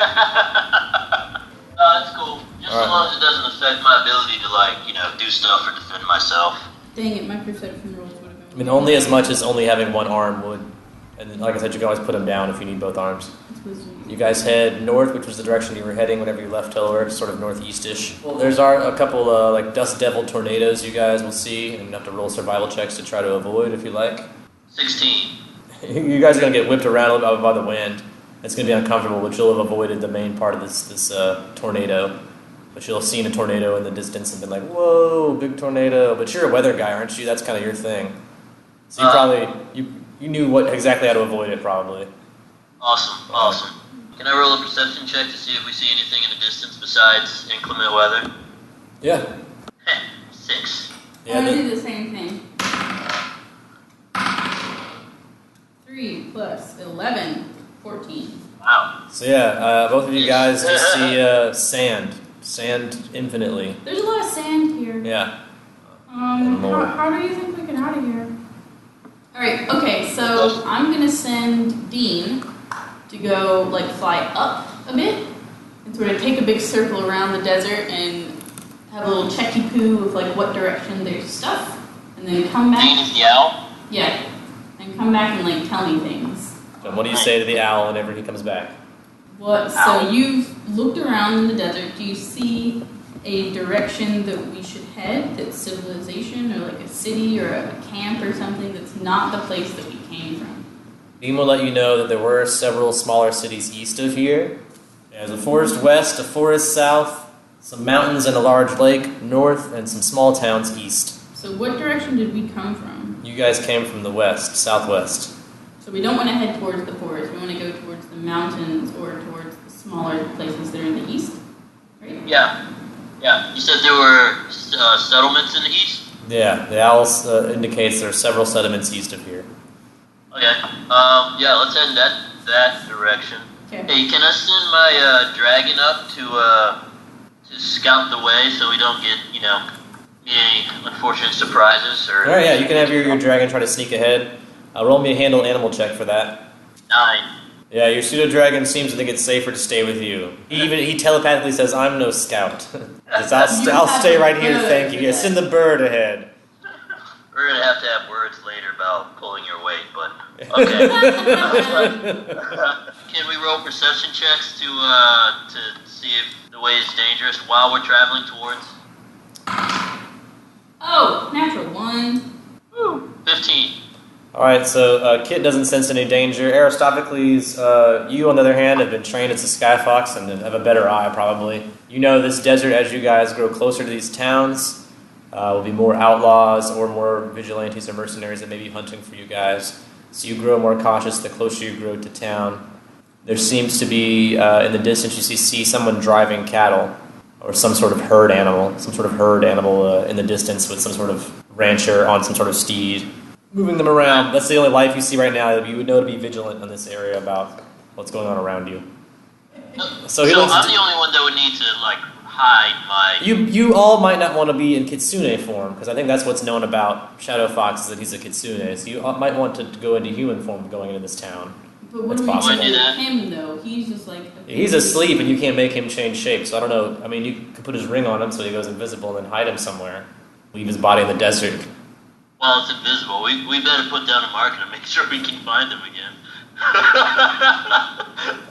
cool. Just as long as it doesn't affect my ability to, do stuff or defend myself. Dang it, my perception rolls would have been. I mean, only as much as only having one arm would. And then, like I said, you can always put him down if you need both arms. You guys head north, which was the direction you were heading whenever you left Tellurix, sort of northeast-ish. Well, there's a couple dust devil tornadoes you guys will see, and you have to roll survival checks to try to avoid if you like. 16. You guys are going to get whipped around a little bit by the wind. It's going to be uncomfortable, but you'll have avoided the main part of this tornado. But you'll have seen a tornado in the distance and been like, whoa, big tornado. But you're a weather guy, aren't you? That's kind of your thing. So you probably, you knew exactly how to avoid it, probably. Awesome. Can I roll a perception check to see if we see anything in the distance besides inclement weather? Yeah. 6. Yeah, I'm gonna do the same thing. 3 plus 11, 14. Wow. So yeah, both of you guys just see sand infinitely. There's a lot of sand here. Yeah. How do you think we get out of here? Alright, okay, so I'm gonna send Dean to go fly up a bit and sort of take a big circle around the desert and have a little checky poo of what direction there's stuff, and then come back. Dean is the owl? Yeah. And come back and tell me things. And what do you say to the owl whenever he comes back? What? So you've looked around in the desert. Do you see a direction that we should head that's civilization or a city or a camp or something that's not the place that we came from? Dean will let you know that there were several smaller cities east of here. There's a forest west, a forest south, some mountains and a large lake north, and some small towns east. So what direction did we come from? You guys came from the west, southwest. So we don't want to head towards the forest. We want to go towards the mountains or towards the smaller places that are in the east, right? Yeah. You said there were settlements in the east? Yeah, the owl indicates there are several settlements east of here. Okay. Let's head in that direction. Okay. Hey, can I send my dragon up to scout the way so we don't get, any unfortunate surprises? Or Alright, yeah, you can have your dragon try to sneak ahead. Roll me a handle animal check for that. 9. Yeah, your pseudo-dragon seems to think it's safer to stay with you. He telepathically says, I'm no scout. I'll stay right here, thank you. Yeah, send the bird ahead. We're going to have words later about pulling your weight, but okay. Can we roll perception checks to see if the way is dangerous while we're traveling towards? Oh, natural 1. 15. Alright, so Kit doesn't sense any danger. Aristophanes, you on the other hand have been trained as a skyfox and have a better eye probably. You know this desert, as you guys grow closer to these towns, will be more outlaws or more vigilantes or mercenaries that may be hunting for you guys. So you grow more cautious the closer you grow to town. There seems to be, in the distance, you see someone driving cattle or some sort of herd animal in the distance with some sort of rancher on some sort of steed. Moving them around. That's the only life you see right now. You would know to be vigilant in this area about what's going on around you. So I'm the only one that would need to hide my... You all might not want to be in kitsune form, because I think that's what's known about Shadow Fox, is that he's a kitsune. So you might want to go into human form going into this town. But what That's do we possible. do with him, though? He's just like... He's asleep, and you can't make him change shape, so I don't know. I mean, you could put his ring on him so he goes invisible and then hide him somewhere. Leave his body in the desert. Well, it's invisible. We better put down a marker to make sure we can find him again.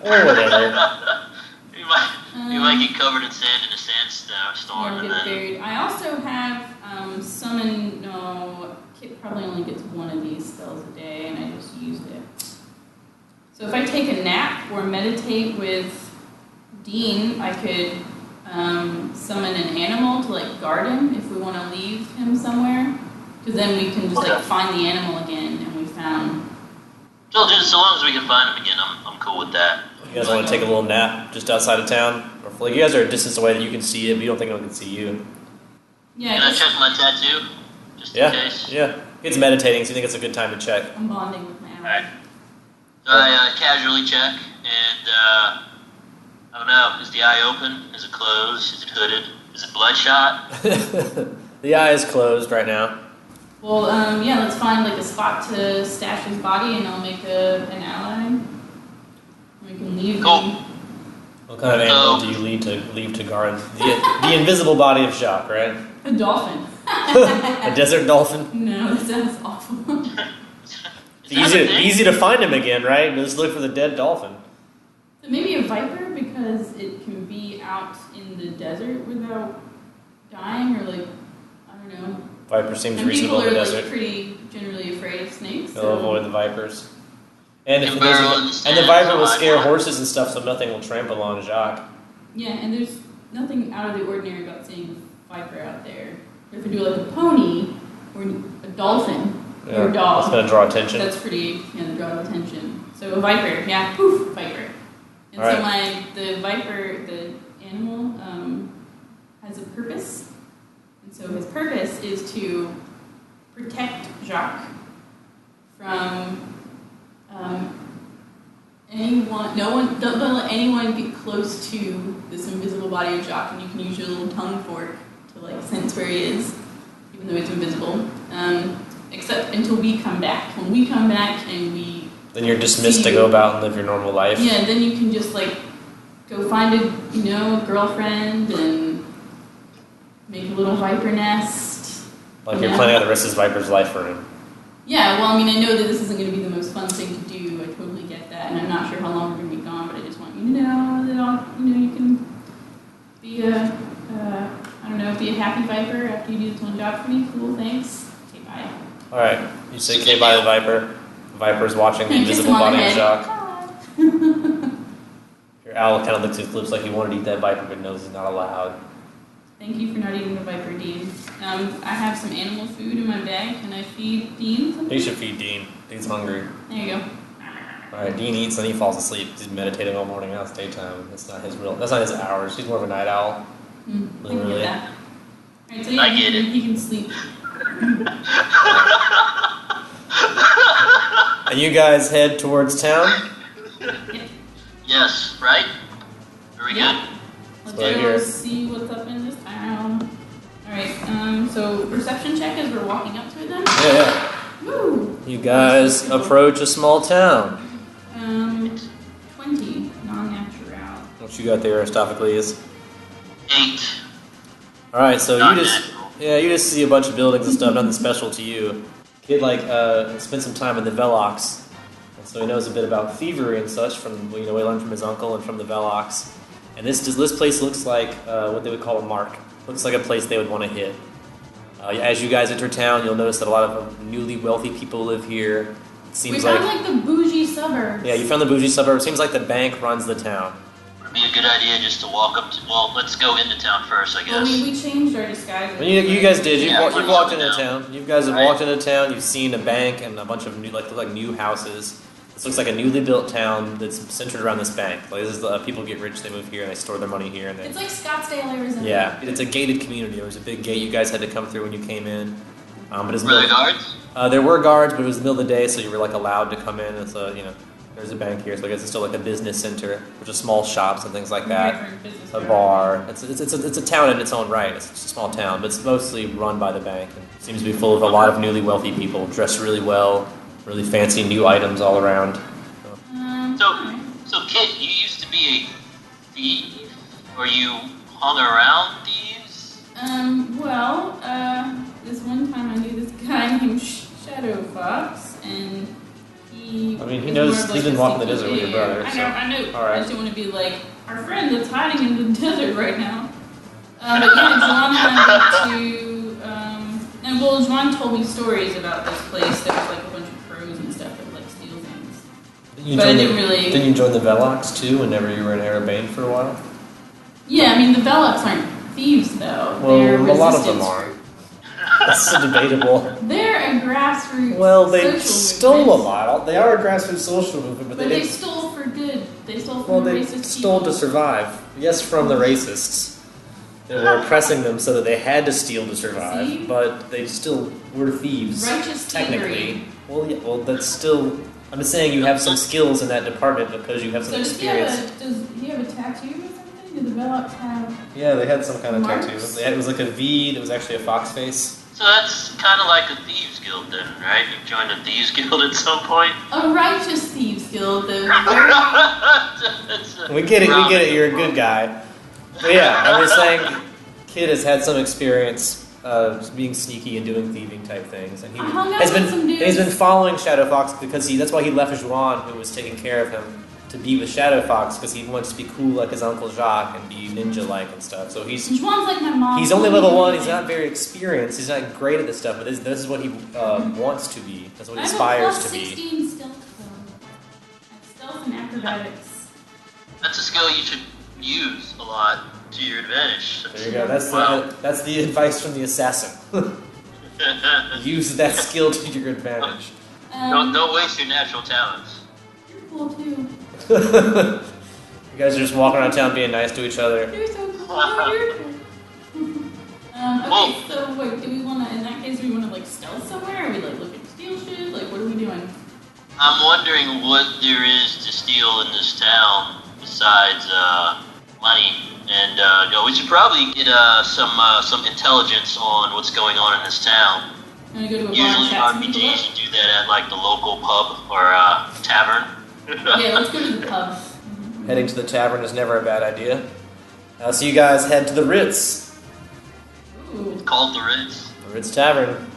Or whatever. He might get covered in sand in a sandstorm. Get And then, buried. I also have summon... No, Kit probably only gets one of these spells a day, and I just used it. So if I take a nap or meditate with Dean, I could summon an animal to like guard him if we want to leave him somewhere. Because then we can just like find the animal again, and we found... so long as we can find him again, I'm cool with that. You guys want to take a little nap just outside of town? Or like, you guys are a distance away that you can see it, but you don't think anyone can see you. Yeah, Can I check my tattoo? Just in case? Yeah. It's meditating, so you think it's a good time to check. I'm bonding with my animal. Alright. So I casually check, and I don't know, is the eye open? Is it closed? Is it hooded? Is it bloodshot? The eye is closed right now. Well, yeah, let's find like a spot to stash his body, and I'll make an ally. We can leave Cool. him. What kind of animal do you leave to guard? The invisible body of Jacques, right? A dolphin. A desert dolphin? No, that sounds awful. Easy to find him again, right? Just look for the dead dolphin. So maybe a viper, because it can be out in the desert without dying, or like, I don't know. Viper seems And reasonable in the people are desert. like pretty generally afraid of snakes. They'll avoid the vipers. And And burrow in the sand, the viper so will I scare want- horses and stuff, so nothing will trample on Jacques. Yeah, and there's nothing out of the ordinary about seeing a viper out there. If we do like a pony or a dolphin or a dog, That's going to draw attention. that's pretty, draw attention. So a viper, yeah, poof, viper. And All so right. the viper, the animal, has a purpose. And so his purpose is to protect Jacques from anyone. Don't let anyone get close to this invisible body of Jacques, and you can use your little tongue fork to like sense where he is, even though it's invisible. Except until we come back. When we come back and we... Then you're dismissed to go about and live your normal life. Yeah, then you can just like go find a girlfriend and make a little viper nest. Like you're planning out the rest of his viper's life for him. Yeah, well, I mean, I know that this isn't going to be the most fun thing to do. I totally get that, and I'm not sure how long we're going to be gone, but I just want you to know that you can be be a happy viper after you do this one job for me. Cool, thanks. Okay, bye. All right. You say okay by the viper. The viper's watching the Kiss invisible him on the body of head. Jacques. Bye. Your owl kind of licks his lips like he wanted to eat that viper, but knows he's not allowed. Thank you for not eating the viper, Dean. I have some animal food in my bag. Can I feed Dean something? You should feed Dean. Dean's hungry. There you go. All right. Dean eats and he falls asleep. He's meditating all morning. Now it's daytime. That's not his hours. He's more of a night owl. I can get Really? that. All right, so yeah, I get it. he can sleep. And you guys head towards town? Yes, right? Are we Yeah. good? Let's Right go here. see what's up in this town. Alright, so perception check as we're walking up to it then? Yeah. Woo! You guys approach a small town. 20, non-natural. What you got there, Aristophanes? 8. All right, so Not you just see a bunch of buildings and stuff, nothing special to you. Kid spent some time in the Velox, and so he knows a bit about thievery and such from he learned from his uncle and from the Velox. And this place looks like what they would call a mark. Looks like a place they would want to hit. As you guys enter town, you'll notice that a lot of newly wealthy people live here. It seems We found like the bougie suburbs. yeah, you found the bougie suburb. It seems like the bank runs the town. Would it be a good idea just to walk up to... Well, let's go into town first, I Well, guess. we changed our disguise. Well, you guys did. You've Yeah, walked we're into down. town. You guys have Right. walked into town. You've seen a bank and a bunch of new houses. This looks like a newly built town that's centered around this bank. Like this is people get rich, they move here, and they store their money here. And It's like Scottsdale, Arizona. yeah, it's a gated community. There was a big gate you guys had to come through when you came in. But it's Were there guards? there were guards, but it was the middle of the day, so you were allowed to come in. And so There's a bank here, so I guess it's still like a business center, which is small shops and things like that. Different business A area. bar. It's a town in its own right. It's just a small town, but it's mostly run by the bank. And seems to be full of a lot of newly wealthy people, dressed really well, really fancy new items all around. Alright. So Kit, you used to be a thief, or you hung around thieves? Well, this one time I knew this guy named Shadow Fox, and he. I mean, he was knows- more of, he's like, been a walking the secret desert with your player. brother, I so- know. all right. I just didn't want to be like our friend that's hiding in the desert right now. But yeah, Juan had to. And well, Juan told me stories about this place. There was like a bunch of crows and stuff that would like steal things. But I didn't really. Didn't you join the Velox too whenever you were in Arabane for a while? Yeah, I mean the Velox aren't thieves though. They're Well, a lot of them resistance are. group. That's debatable. They're a grassroots. Well, they social stole movement. a lot. They are a grassroots social movement, but But they they didn't. stole for good. They stole from Well, the they racist stole people. to survive. Yes, from the racists. They were oppressing them so that they had to steal to survive, See? but they still were thieves. Righteous technically. thievery. Well, yeah. Well, that's still. I'm just saying you have some skills in that department because you have some So experience. does he have a tattoo or something? Do the Velox have? Yeah, they had some kind of Marks? tattoo. It was like a V that was actually a fox face. So that's kind of like a thieves guild then, right? You joined a thieves guild at some point. A righteous thieves guild. The We get it. We get it. You're a good guy. But yeah, I'm just saying, Kid has had some experience being sneaky and doing thieving type things, and he I hung out has with been some dudes. he's been following Shadow Fox because that's why he left Juan, who was taking care of him, to be with Shadow Fox because he wants to be cool like his uncle Jacques and be ninja-like and stuff. So he's Juan's like my mom. he's only level 1. He's not very experienced. He's not great at this stuff, but this is what he wants to be. That's what he aspires to I have a be. +16 stealth though. I have stealth and acrobatics. That's a skill you should use a lot to your advantage. There you go. That's Wow. that's the advice from the assassin. Use that skill to your advantage. Don't waste your natural talents. You're cool too. You guys are just walking around town being nice to each other. You're so cool. Oh, you're cool. Okay, so wait, do we want to, in that case, do we want to like stealth somewhere? Are we like looking to steal shit? Like, what are we doing? I'm wondering what there is to steal in this town besides money. And we should probably get some intelligence on what's going on in this town. Want to go to a bar Usually and chat some people up? RPGs you do that at like the local pub or tavern. Yeah, let's go to the pub. Heading to the tavern is never a bad idea. So you guys head to the Ritz. Ooh. Called the Ritz. The Ritz Tavern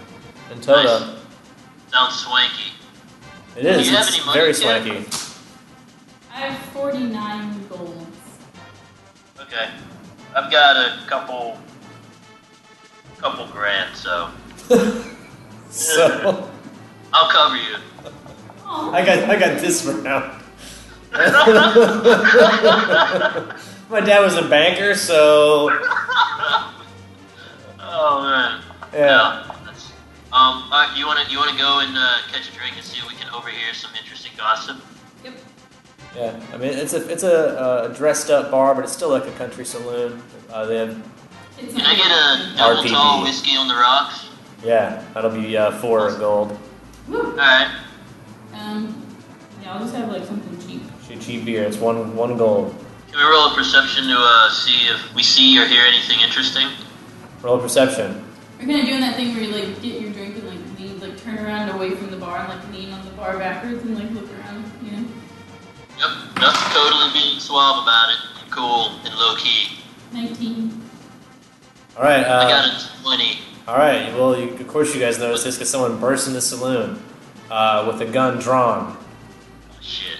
in Toda. Nice. Sounds swanky. It is. Do you have It's any money, very Kid? swanky. I have 49 golds. Okay. I've got a couple grand, so So I'll cover you. Oh, I got this for now. My dad was a banker, so Oh man. yeah. That's, alright, you wanna go and catch a drink and see if we can overhear some interesting gossip? yep. Yeah, I mean it's a dressed up bar, but it's still like a country saloon. They have It's Can I get a double RPD. tall whiskey on the rocks? that'll be 4 gold. Woo. Alright. Yeah, I'll just have like something cheap. Cheap beer. It's one gold. Can we roll a perception to see if we see or hear anything interesting? Roll perception. We're kind of doing that thing where you like get your drink and like lean, like turn around away from the bar and like lean on the bar backwards and like look around, you know? Yep. Nothing totally being suave about it. Cool and low key. 19. All right. I got a 20. All right. Well, of course you guys noticed this because someone burst in the saloon with a gun drawn. Shit.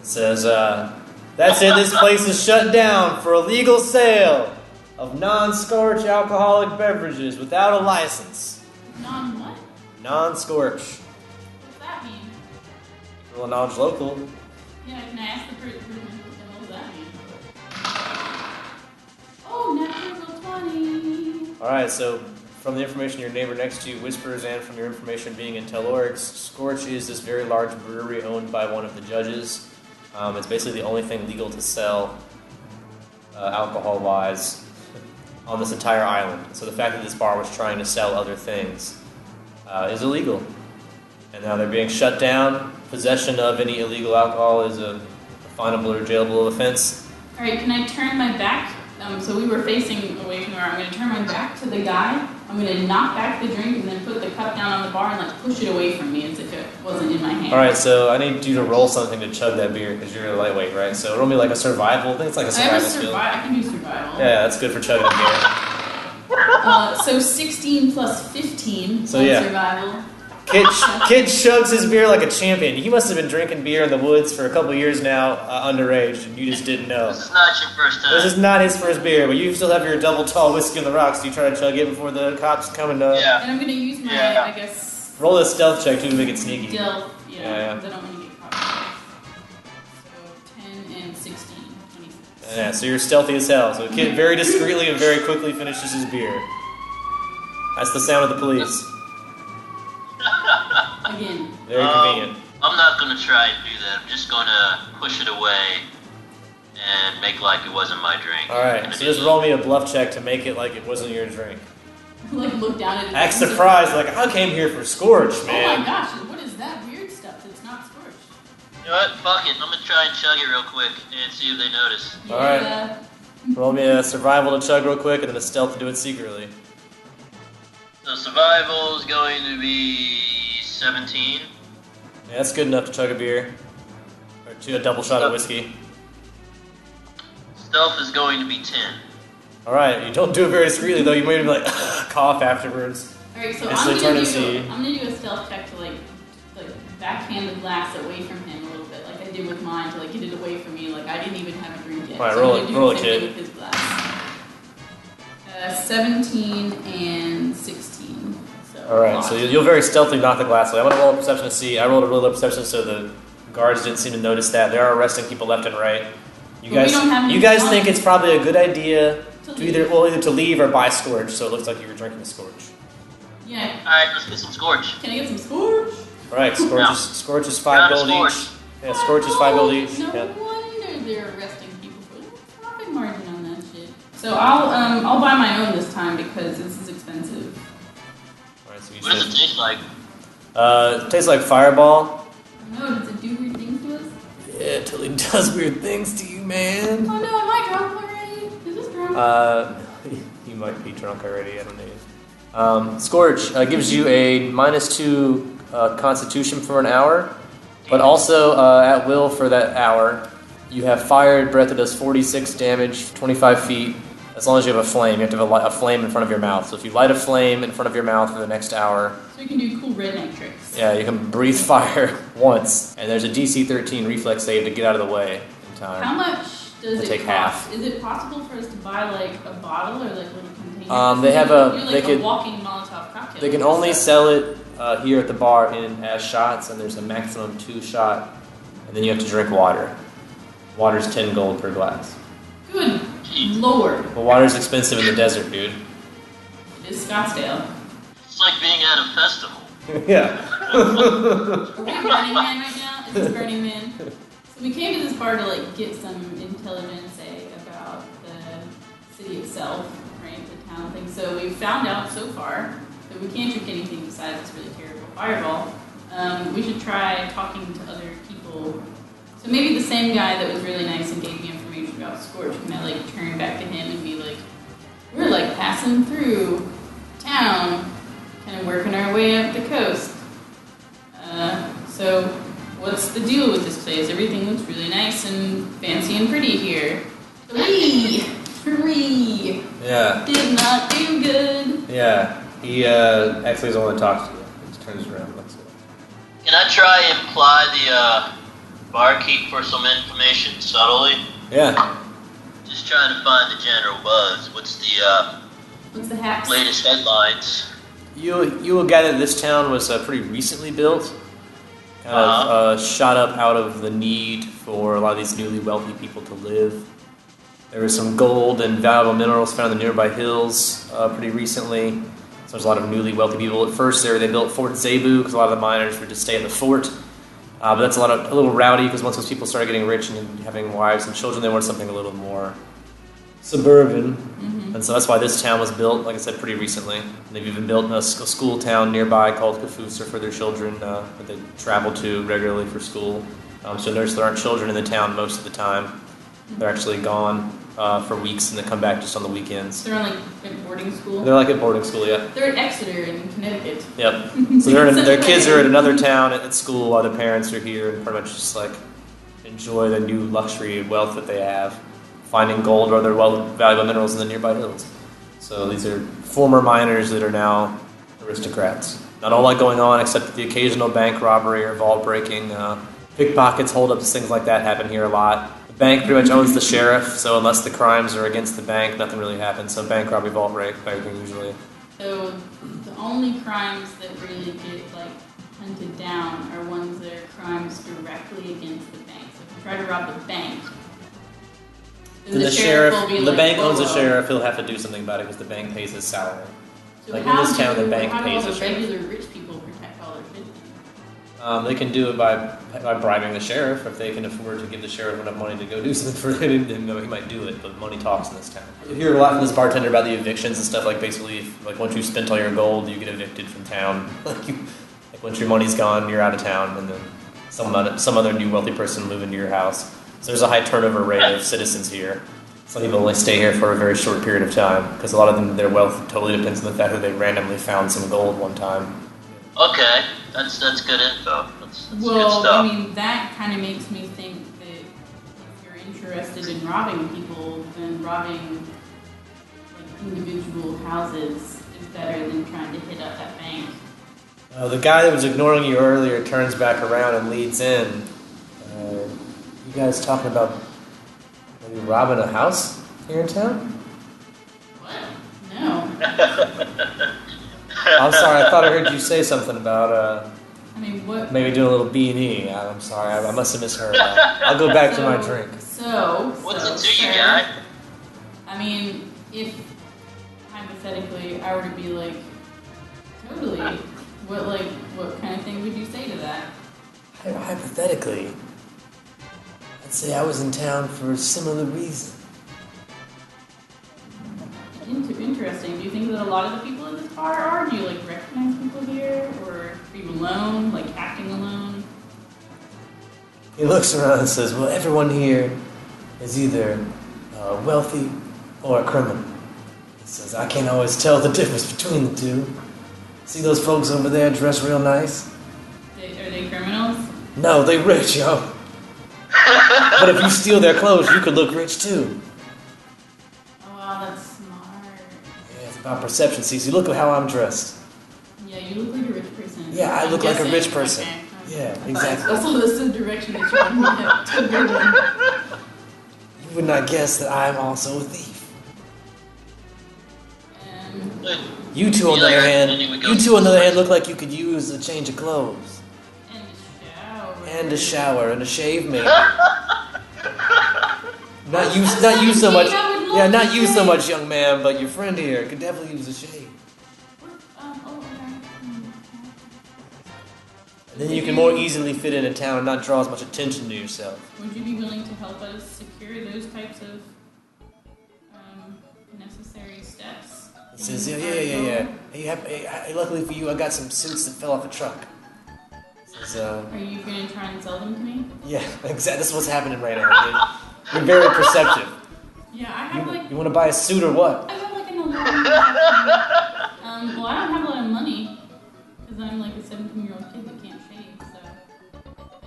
It says, "That's it. This place is shut down for illegal sale of non-scorch alcoholic beverages without a license. Non what? Non-scorch. What's that mean? Well, knowledge local. Yeah, can I ask the person what does that mean? Oh, natural 20. All right. So, from the information your neighbor next to you whispers, and from your information being in Telorix, Scorch is this very large brewery owned by one of the judges. It's basically the only thing legal to sell alcohol-wise on this entire island. So the fact that this bar was trying to sell other things is illegal. and now they're being shut down. Possession of any illegal alcohol is a finable or jailable offense. All right, can I turn my back? So we were facing away from her. I'm going to turn my back to the guy. I'm going to knock back the drink and then put the cup down on the bar and like push it away from me as if it wasn't in my hand. All right, so I need you to roll something to chug that beer because you're a lightweight, right? So roll me like a survival. I think it's like a survival skill. I can do survival. Yeah, that's good for chugging a beer. So 16 plus 15 So on yeah. survival. Kid chugs his beer like a champion. He must have been drinking beer in the woods for a couple of years now, underage, and you just didn't know. This is not your first time. This is not his first beer, but you still have your double tall whiskey on the rocks. Do you try to chug it before the cops come and Yeah. And I'm going to use my, I guess, roll a stealth check too to make it sneaky? stealth, Yeah. because I don't want to get caught. So 10 and 16, 26. Yeah, so you're stealthy as hell. So the kid very discreetly and very quickly finishes his beer. That's the sound of the police. Again. Very convenient. I'm not going to try and do that. I'm just going to push it away and make like it wasn't my drink. Alright, so just roll me a bluff check to make it like it wasn't your drink. Like look down at it. Act surprised, like I came here for Scorch, man. Oh my gosh, what is that weird stuff that's not scorched? You know what? Fuck it. I'm going to try and chug it real quick and see if they notice. Alright. Yeah. Roll me a survival to chug real quick and then a stealth to do it secretly. So survival is going to be 17. Yeah, that's good enough to chug a beer. Or to a double shot of whiskey. Stealth is going to be 10. Alright, you don't do it very discreetly though, you might be like cough afterwards. Alright, so Instantly turn and see. I'm gonna do a stealth check to like backhand the glass away from him a little bit, like I did with mine, to like get it away from me, like I didn't even have a drink yet. Alright, So roll I'm it, gonna do roll the it, same kid. thing with his glass. 17 and 16. So Alright, so you'll very stealthily knock the glass away. I'm gonna roll a perception to see. I rolled a really low perception so the guards didn't seem to notice that. They are arresting people left and right. You But we don't have any you guys fun. think it's probably a good idea To to either to leave or buy Scorch, so it looks like you were drinking the Scorch. Yeah. Alright, let's get some Scorch. Can I get some scorch? Alright, Scorch is 5 Got a gold Scorch. each. Yeah, Scorch is 5 gold each. No Yeah. wonder they're arresting people for no profit margin on that shit. So I'll buy my own this time because this is expensive. Alright, so you What does it taste like? it tastes like Fireball. No, does it do weird things to us? Yeah, it totally does weird things to you, man. Oh no, am I drunk already? Is this drunk? You might be drunk already, I don't know. Scorch gives you a -2 constitution for an hour, but also at will for that hour. You have fired breath that does 46 damage, 25 feet, as long as you have a flame. You have to have a flame in front of your mouth. So if you light a flame in front of your mouth for the next hour, So you can do cool redneck tricks. yeah, you can breathe fire once, and there's a DC 13 reflex save to get out of the way in time. How much does I'll it take cost? half. Is it possible for us to buy like a bottle or like little container? They have You're they like could- a walking Molotov cocktail. They can only sell it here at the bar as shots, and there's a maximum 2 shot, and then you have to drink water. Water's 10 gold per glass. Good lord. Well, water's expensive in the desert, dude. It is Scottsdale. It's like being at a festival. Yeah. Are we at Burning Man right now? Is this Burning Man? So we came to this bar to like get some intelligence, say, about the city itself, right? The town thing. So we found out so far that we can't drink anything besides this really terrible fireball. We should try talking to other people. So maybe the same guy that was really nice and gave me information about Scorch, can I like turn back to him and be like, we're like passing through town, kind of working our way up the coast. So what's the deal with this place? Everything looks really nice and fancy and pretty here. Three. Yeah. Did not do good. Yeah. He actually doesn't want to talk to you. He just turns around. Looks at it. Can I try and ply the barkeep for some information subtly? Yeah. Just trying to find the general buzz. What's the hacks? latest headlines? You will gather that this town was pretty recently built. Kind of shot up out of the need for a lot of these newly wealthy people to live. There was some gold and valuable minerals found in the nearby hills pretty recently. So there's a lot of newly wealthy people. At first, they built Fort Zebu because a lot of the miners would just stay in the fort. But that's a little rowdy because once those people started getting rich and having wives and children, they wanted something a little more suburban. Mm-hmm. And so that's why this town was built, like I said, pretty recently. They've even built a school town nearby called Kafusa for their children that they travel to regularly for school. So notice there aren't children in the town most of the time. They're actually gone for weeks and they come back just on the weekends. They're on like at boarding school? They're like at boarding school, yeah. They're at Exeter in Connecticut. Yep. So their kids are at another town at school while their parents are here and pretty much just like enjoy the new luxury and wealth that they have, finding gold or other valuable minerals in the nearby hills. So these are former miners that are now aristocrats. Not a lot going on except the occasional bank robbery or vault breaking. Pickpockets, holdups, things like that happen here a lot. The bank pretty much owns the sheriff, so unless the crimes are against the bank, nothing really happens. So bank robbery, vault breaking usually. So the only crimes that really get like hunted down are ones that are crimes directly against the bank. So if you try to rob the bank, then the sheriff will be the like, bank owns the whoa. sheriff, he'll have to do something about it because the bank pays his salary. So Like in this town, the bank how do all pays the the sheriff. regular rich people protect all their shit? They can do it by bribing the sheriff. If they can afford to give the sheriff enough money to go do something for it, then he might do it. But money talks in this town. You hear a lot from this bartender about the evictions and stuff. Like basically, like once you've spent all your gold, you get evicted from town. Like once your money's gone, you're out of town, and then some other new wealthy person will move into your house. So there's a high turnover rate of citizens here. Some people only stay here for a very short period of time because a lot of them, their wealth totally depends on the fact that they randomly found some gold one time. Okay, that's good info. That's good Well, stuff. I mean, that kind of makes me think that if you're interested in robbing people, then robbing like individual houses is better than trying to hit up that bank. The guy that was ignoring you earlier turns back around and leads in. You guys talking about maybe robbing a house here in town? What? No. I'm sorry, I thought I heard you say something about I mean, what? maybe doing a little B&E. I'm sorry, I must have misheard. I'll go back to my drink. What's it to you, sir, guy? I mean, if hypothetically I were to be like, totally, what kind of thing would you say to that? Hypothetically, I'd say I was in town for a similar reason. Interesting. Do you think that a lot of the people in this bar are? Do you like recognize people here, or are you alone, like acting alone? He looks around and says, well, everyone here is either wealthy or a criminal. He says, I can't always tell the difference between the two. See those folks over there dressed real nice? Are they criminals? No, they rich, yo. But if you steal their clothes, you could look rich too. Oh wow, that's smart. Yeah, it's about perception. See, look at how I'm dressed. Yeah, you look like a rich person. Yeah, I look like a rich person. Okay. Yeah, exactly. Also, that's the direction that you want me to go in. You would not guess that I am also a thief. You two, on the other hand, look like you could use a change of clothes. And a shower and a shave, maybe. Not you so much. Yeah, not you so much, young man, but your friend here could definitely use a shave. And then you can more easily fit in a town and not draw as much attention to yourself. Would you be willing to help us secure those types of necessary steps? He says, yeah. Hey, luckily for you, I got some suits that fell off a truck. Says, are you going to try and sell them to me? Yeah, exactly. This is what's happening right now, kid. You're very perceptive. Yeah, I have You want to buy a suit or what? I have like an 11. Well, I don't have a lot of money because I'm like a 17-year-old kid that can't shave. So.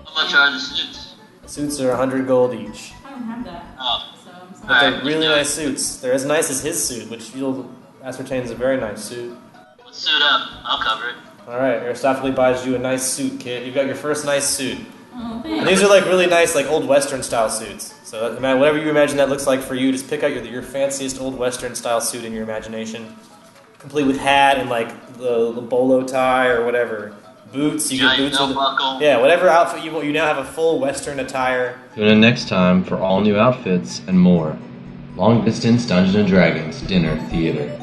How much are the suits? Suits are 100 gold each. I don't have that. Oh. So I'm sorry. But they're really nice suits. They're as nice as his suit, which you'll ascertain is a very nice suit. Let's suit up. I'll cover it. Alright, Aristophanes buys you a nice suit, kid. You've got your first nice suit. Oh, And thanks. these are like really nice, like old Western style suits. So whatever you imagine that looks like for you, just pick out your fanciest old Western style suit in your imagination. Complete with hat and like the bolo tie or whatever. Boots, you get boots with buckle. Yeah, whatever outfit you want. You now have a full Western attire. Tune in next time for all new outfits and more. Long Distance Dungeons & Dragons Dinner Theater.